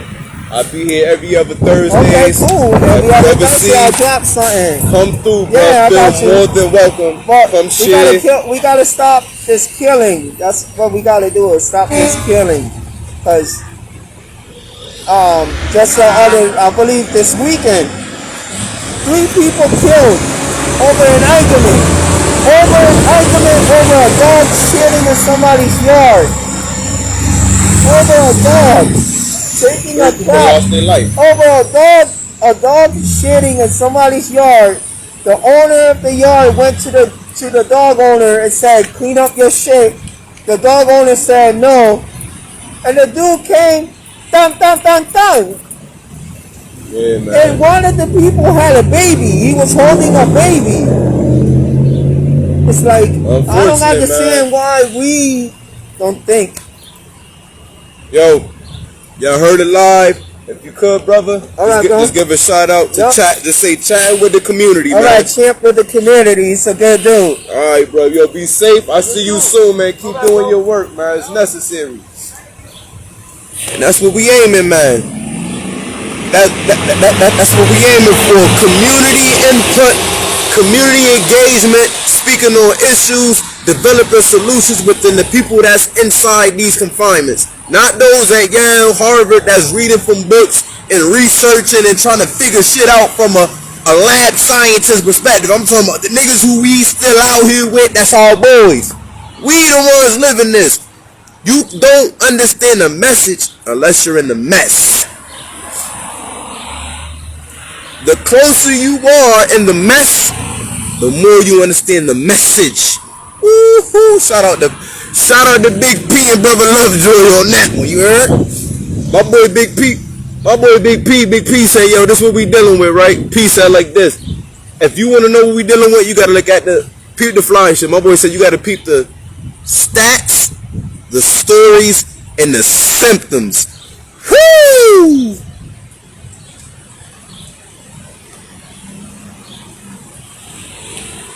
S1: I be here every other Thursday.
S4: Okay, cool. Every other Thursday I drop something.
S1: Come through, bro.
S4: Yeah, I got you.
S1: More than welcome.
S4: But
S1: come share.
S4: We gotta stop this killing. That's what we gotta do, is stop this killing. Because I believe this weekend, 3 people killed over an argument. Over a dog shitting in somebody's yard. Over a dog taking a crap.
S1: Lost their life.
S4: Over a dog shitting in somebody's yard The owner of the yard went to the dog owner and said, clean up your shit. The dog owner said no. And the dude came, thump, thump, thump, thump.
S1: Yeah, man.
S4: And one of the people had a baby. He was holding a baby. It's like, I don't understand why we don't think.
S1: Yo, y'all heard it live. If you could, brother, just give a shout out to chat. Just say chatting with the community, man.
S4: All right, champ with the community. It's a good dude.
S1: All right, bro. Yo, be safe. I see you soon, man. Keep doing your work, man. It's necessary. And that's what we aiming, man. That's what we aiming for. Community input, community engagement, speaking on issues, developing solutions within the people that's inside these confinements. Not those at Yale, Harvard, that's reading from books and researching and trying to figure shit out from a lab scientist perspective. I'm talking about the niggas who we still out here with, that's our boys. We the ones living this. You don't understand the message unless you're in the mess. The closer you are in the mess, the more you understand the message. Woo-hoo. Shout out to Big P and Brother Lovejoy on that one, you heard? My boy Big P. Big P say, yo, this what we dealing with, right? P said like this. If you want to know what we dealing with, you got to look at peep the flying shit. My boy said you got to peep the stats, the stories, and the symptoms. Woo!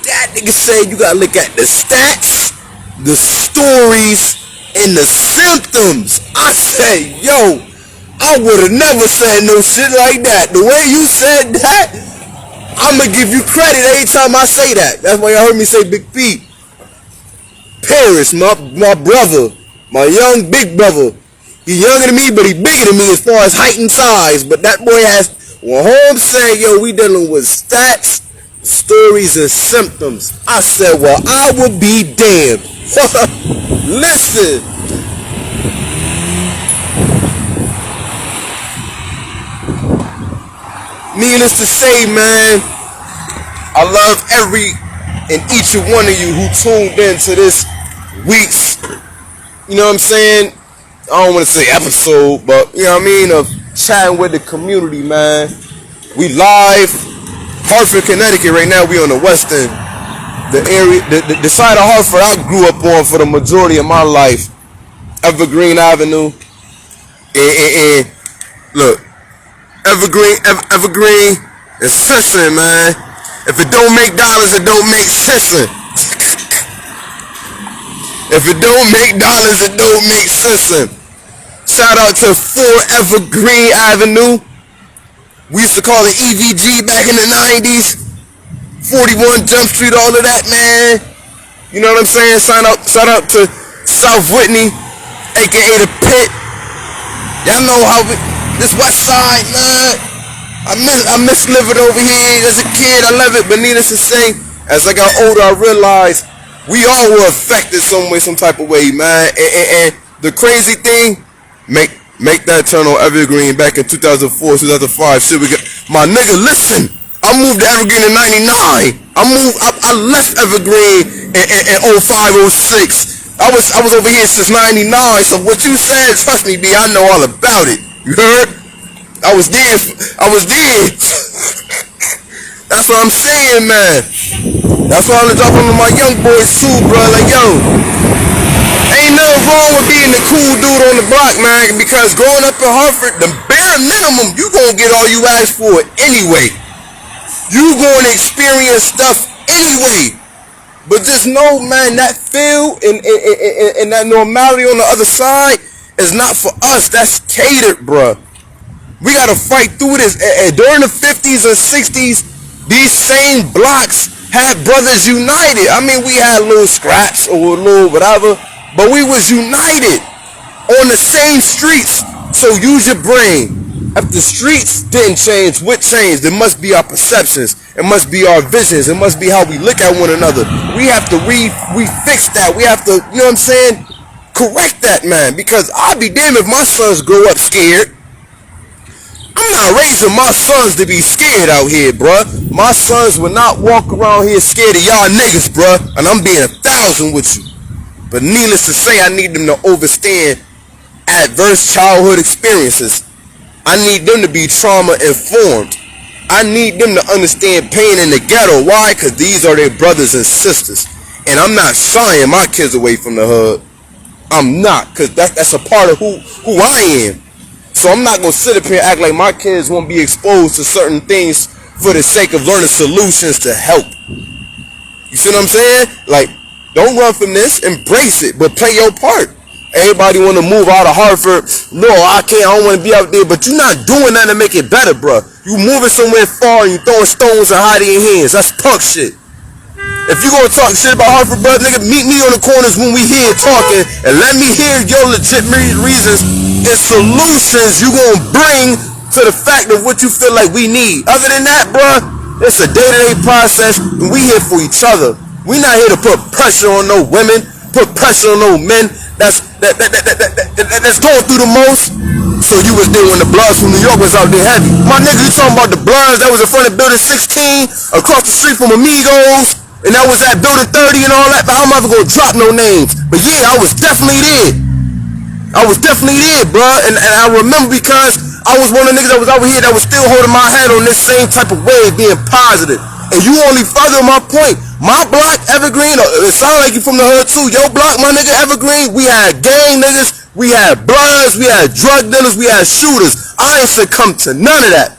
S1: That nigga said you gotta look at the stats, the stories, and the symptoms. I said, yo, I would have never said no shit like that. The way you said that, I'ma give you credit every time I say that. That's why y'all heard me say Big P. Paris, my brother, my young big brother. He younger than me, but he bigger than me as far as height and size. But that boy has, when Holmes said, yo, we dealing with stats, stories, and symptoms. I said, well, I would be damned. Listen. Needless to say, man, I love every and each of one of you who tuned in to this week's, you know what I'm saying? I don't want to say episode, but you know what I mean, of chatting with the community, man. We live, Hartford, Connecticut. Right now, we on the west end, the area, the side of Hartford I grew up on for the majority of my life, Evergreen Avenue, and look, Evergreen and Sisson, man. If it don't make dollars, it don't make Sisson. If it don't make dollars, it don't make Sisson. Shout out to 4 Evergreen Avenue. We used to call it EVG back in the 90s. 41 Jump Street, all of that, man. You know what I'm saying? Shout out to South Whitney, aka the Pit. Y'all know how this West Side, man. I miss living over here as a kid. I love it, but needless to say, as I got older, I realized we all were affected some way, some type of way, man. And the crazy thing, make that turn on Evergreen back in 2004, 2005. Shit, my nigga, listen. I moved to Evergreen in '99. I left Evergreen in 05, 06. I was over here since '99. So what you said, trust me, B, I know all about it. You heard? I was there. That's what I'm saying, man. That's why I'm dropping on my young boys too, bro. Like, yo, ain't nothing wrong with being the cool dude on the block, man. Because growing up in Hartford, the bare minimum, you gonna get all you ask for anyway. You gonna experience stuff anyway. But just know, man, that feel and that normality on the other side is not for us. That's catered, bro. We gotta fight through this. During the 50s and 60s, these same blocks had brothers united. I mean, we had little scraps or little whatever, but we was united on the same streets. So use your brain. If the streets didn't change, what changed? It must be our perceptions. It must be our visions. It must be how we look at one another. We have to refix that. We have to, you know what I'm saying? Correct that, man. Because I'll be damned if my sons grow up scared. I'm not raising my sons to be scared out here, bruh. My sons will not walk around here scared of y'all niggas, bruh. And I'm being 1,000 with you. But needless to say, I need them to understand adverse childhood experiences. I need them to be trauma informed. I need them to understand pain in the ghetto. Why? Because these are their brothers and sisters. And I'm not shying my kids away from the hood. I'm not, because that's a part of who I am. So I'm not going to sit up here and act like my kids won't be exposed to certain things for the sake of learning solutions to help. You see what I'm saying? Like, don't run from this. Embrace it, but play your part. Everybody want to move out of Hartford. No, I can't. I don't want to be out there. But you're not doing that to make it better, bro. You moving somewhere far and you throwing stones and hiding your hands. That's punk shit. If you gonna talk shit about Hartford, bro, nigga, meet me on the corners when we here talking and let me hear your legitimate reasons and solutions you gonna bring to the fact of what you feel like we need. Other than that, bro, it's a day-to-day process and we here for each other. We not here to put pressure on no women, put pressure on no men that's going through the most. So you was there when the Bloods from New York was out there heavy. My nigga, you talking about the Bloods that was in front of building 16 across the street from Amigos, and that was at building 30 and all that. But I'm not gonna drop no names. But yeah, I was definitely there. I was definitely there, bro. And I remember because I was one of the niggas that was over here that was still holding my head on this same type of wave, being positive. And you only further my point. My block, Evergreen, it sound like you from the hood too. Your block, my nigga, Evergreen, we had gang niggas, we had Bloods, we had drug dealers, we had shooters. I ain't succumb to none of that.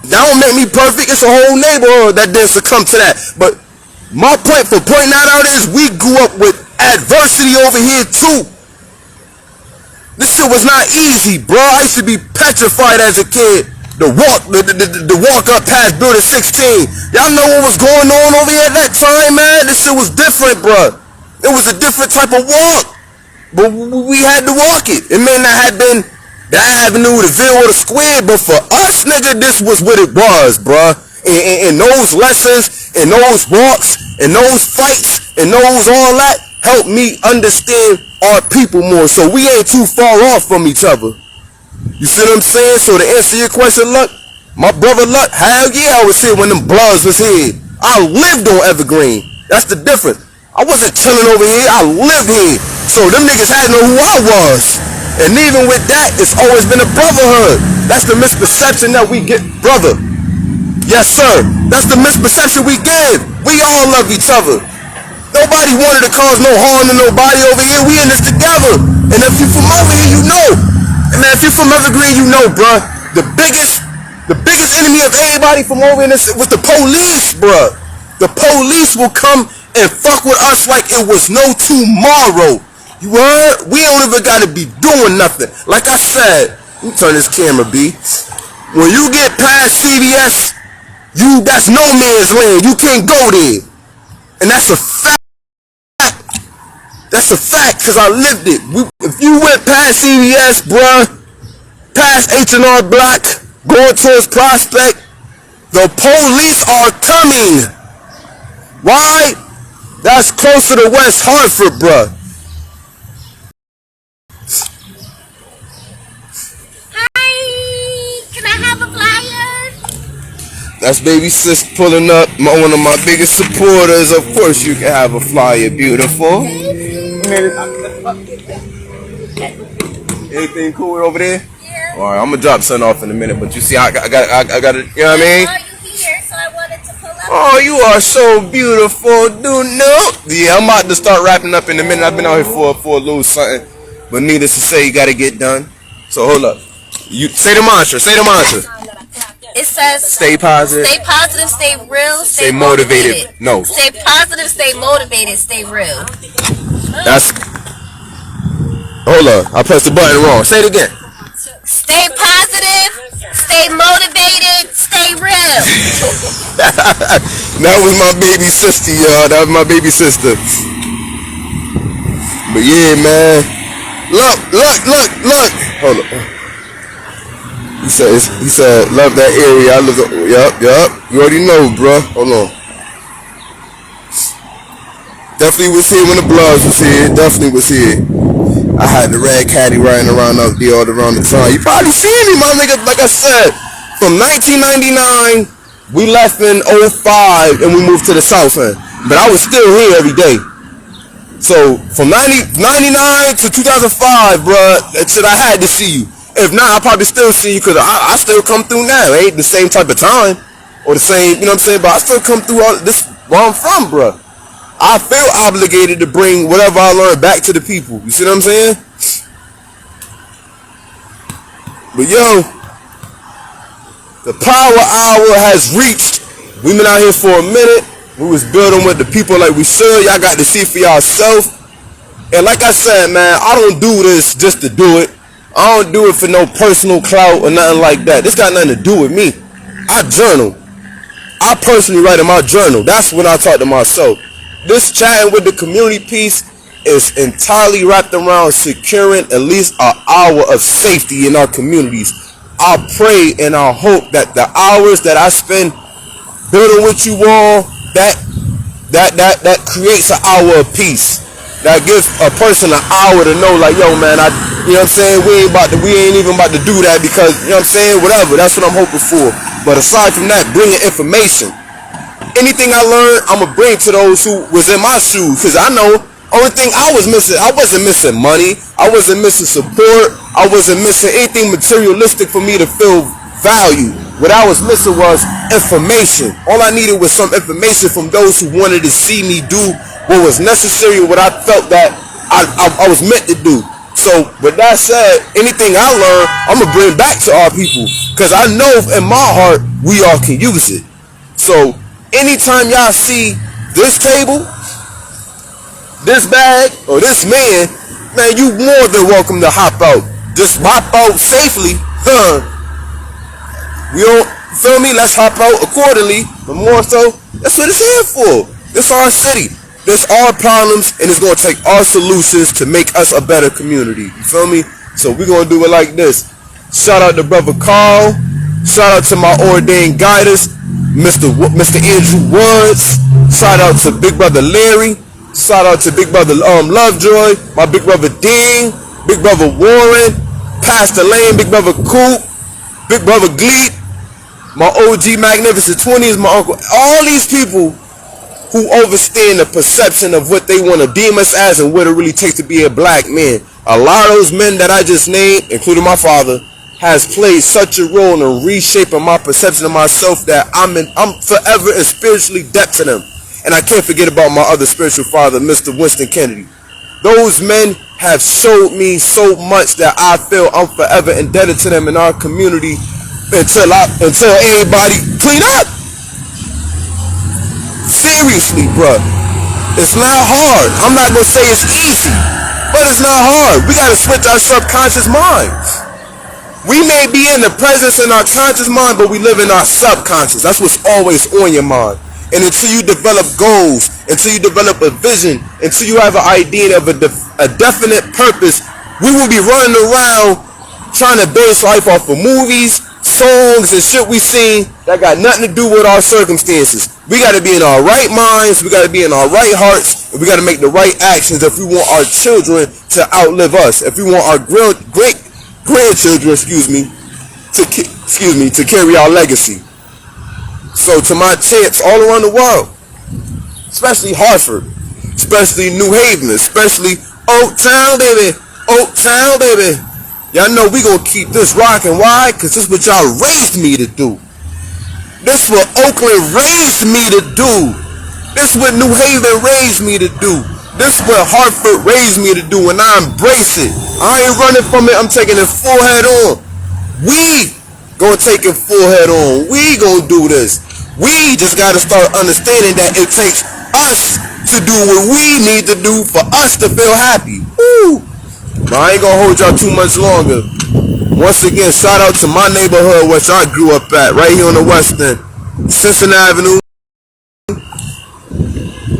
S1: That don't make me perfect. It's a whole neighborhood that didn't succumb to that. But my point for pointing that out is we grew up with adversity over here too. This shit was not easy, bro. I used to be petrified as a kid. The walk up past building 16. Y'all know what was going on over here at that time, man? This shit was different, bro. It was a different type of walk. But we had to walk it. It may not have been the avenue, the Ville, or the square, but for us, nigga, this was what it was, bro. And those lessons, and those walks, and those fights, and those all that helped me understand our people more. So we ain't too far off from each other. You see what I'm saying? So to answer your question, Luck, my brother Luck, hell yeah, I was here when them Bloods was here. I lived on Evergreen. That's the difference. I wasn't chilling over here. I lived here. So them niggas had to know who I was. And even with that, it's always been a brotherhood. That's the misperception that we get, brother. Yes, sir. That's the misperception we give. We all love each other. Nobody wanted to cause no harm to nobody over here. We in this together. And if you from over here, you know. And man, if you're from Evergreen, you know, bruh, the biggest enemy of everybody from over in this was the police, bruh. The police will come and fuck with us like it was no tomorrow. You heard? We don't even gotta be doing nothing. Like I said, let me turn this camera, B. When you get past CVS, that's no man's land. You can't go there. And that's a fact. That's a fact, because I lived it. If you went past CVS, bruh, past H&R Block, going towards Prospect, the police are coming. Why? That's closer to West Hartford, bruh.
S5: Hi, can I have a flyer?
S1: That's baby sis pulling up, one of my biggest supporters. Of course you can have a flyer, beautiful. Anything cool over there?
S5: Yeah.
S1: All right, I'm gonna drop something off in a minute, but you see, I got it. You know what I mean?
S5: I saw you here, so I wanted to pull up.
S1: Oh, you are so beautiful, dude. No, yeah, I'm about to start wrapping up in a minute. I've been out here for a little something, but needless to say, you gotta get done. So hold up. You say the mantra. Say the mantra.
S5: It says
S1: Stay positive.
S5: Stay positive, stay real,
S1: Stay motivated. No.
S5: Stay positive, stay motivated, stay real.
S1: That's. Hold up. I pressed the button wrong. Say it again.
S5: Stay positive, stay motivated, stay real.
S1: That was my baby sister, y'all. That was my baby sister. But yeah, man. Look. Hold up. He said, love that area. I live. Yup. You already know, bro. Hold on. Definitely was here when the Bloods was here. Definitely was here. I had the red caddy riding around up there all around the time. You probably seen me, my nigga. Like I said, from 1999, we left in 05 and we moved to the South End. But I was still here every day. So from 99 to 2005, bruh, that shit, I had to see you. If not, I'll probably still see you because I still come through now. It ain't the same type of time or the same, you know what I'm saying? But I still come through all this where I'm from, bruh. I feel obligated to bring whatever I learned back to the people. You see what I'm saying? But yo, the power hour has reached. We been out here for a minute. We was building with the people like we should. Y'all got to see for yourself. And like I said, man, I don't do this just to do it. I don't do it for no personal clout or nothing like that. This got nothing to do with me. I journal. I personally write in my journal. That's when I talk to myself. This chatting with the community piece is entirely wrapped around securing at least an hour of safety in our communities. I pray and I hope that the hours that I spend building with you all, that creates an hour of peace. That gives a person an hour to know, like, yo, man, you know what I'm saying? We ain't even about to do that because, you know what I'm saying? Whatever. That's what I'm hoping for. But aside from that, bringing information. Anything I learned, I'm gonna bring to those who was in my shoes, because I know only thing I was missing, I wasn't missing money, I wasn't missing support, I wasn't missing anything materialistic for me to feel value. What I was missing was information. All I needed was some information from those who wanted to see me do what was necessary, what I felt that I was meant to do. So with that said, anything I learned, I'm gonna bring back to our people, because I know in my heart we all can use it. So anytime y'all see this table, this bag, or this man, you more than welcome to hop out. Just hop out safely. We don't, feel me? Let's hop out accordingly. But more so, that's what it's here for. This our city. This our problems, and it's going to take our solutions to make us a better community. You feel me? So we're going to do it like this. Shout out to Brother Carl. Shout out to my ordained guiders, Mr. Andrew Woods. Shout out to Big Brother Larry. Shout out to Big Brother Lovejoy, my Big Brother Dean, Big Brother Warren, Pastor Lane, Big Brother Coop, Big Brother Gleep, my OG Magnificent 20s, my uncle. All these people who overstand the perception of what they want to deem us as and what it really takes to be a black man. A lot of those men that I just named, including my father, has played such a role in reshaping my perception of myself that I'm forever and spiritually debt to them. And I can't forget about my other spiritual father, Mr. Winston Kennedy. Those men have showed me so much that I feel I'm forever indebted to them in our community until everybody clean up. Seriously, bruh. It's not hard. I'm not going to say it's easy, but it's not hard. We got to switch our subconscious minds. We may be in the presence in our conscious mind, but we live in our subconscious. That's what's always on your mind. And until you develop goals, until you develop a vision, until you have an idea of a definite purpose, we will be running around trying to base life off of movies, songs, and shit we seen that got nothing to do with our circumstances. We got to be in our right minds, we got to be in our right hearts, and we got to make the right actions if we want our children to outlive us. If we want our great grandchildren, to carry our legacy. So to my champs all around the world, especially Hartford, especially New Haven, especially Oak Town, baby. Oak Town, baby. Y'all know we gonna keep this rocking. Why? Because this is what y'all raised me to do. This is what Oakland raised me to do. This is what New Haven raised me to do. This is what Hartford raised me to do, and I embrace it. I ain't running from it. I'm taking it full head on. We gonna take it full head on. We gonna do this. We just gotta start understanding that it takes us to do what we need to do for us to feel happy. Woo! But I ain't gonna hold y'all too much longer. Once again, shout out to my neighborhood, which I grew up at, right here on the West End. Sisson Avenue,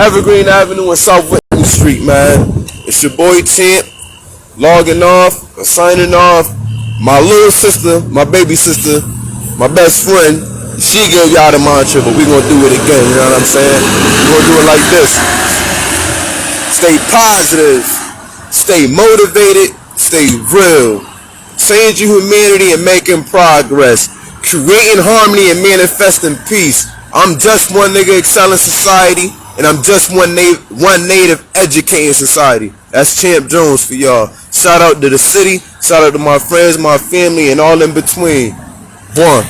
S1: Evergreen Avenue, and South Whitney Street, man. It's your boy Champ, logging off, signing off. My little sister, my baby sister, my best friend, she gave y'all the mantra, but we gonna do it again, you know what I'm saying? We gonna do it like this. Stay positive, stay motivated, stay real. Changing humanity and making progress. creating harmony and manifesting peace. I'm just one nigga excelling society, and I'm just one native educating society. That's Champ Jones for y'all. Shout out to the city, shout out to my friends, my family, and all in between. One.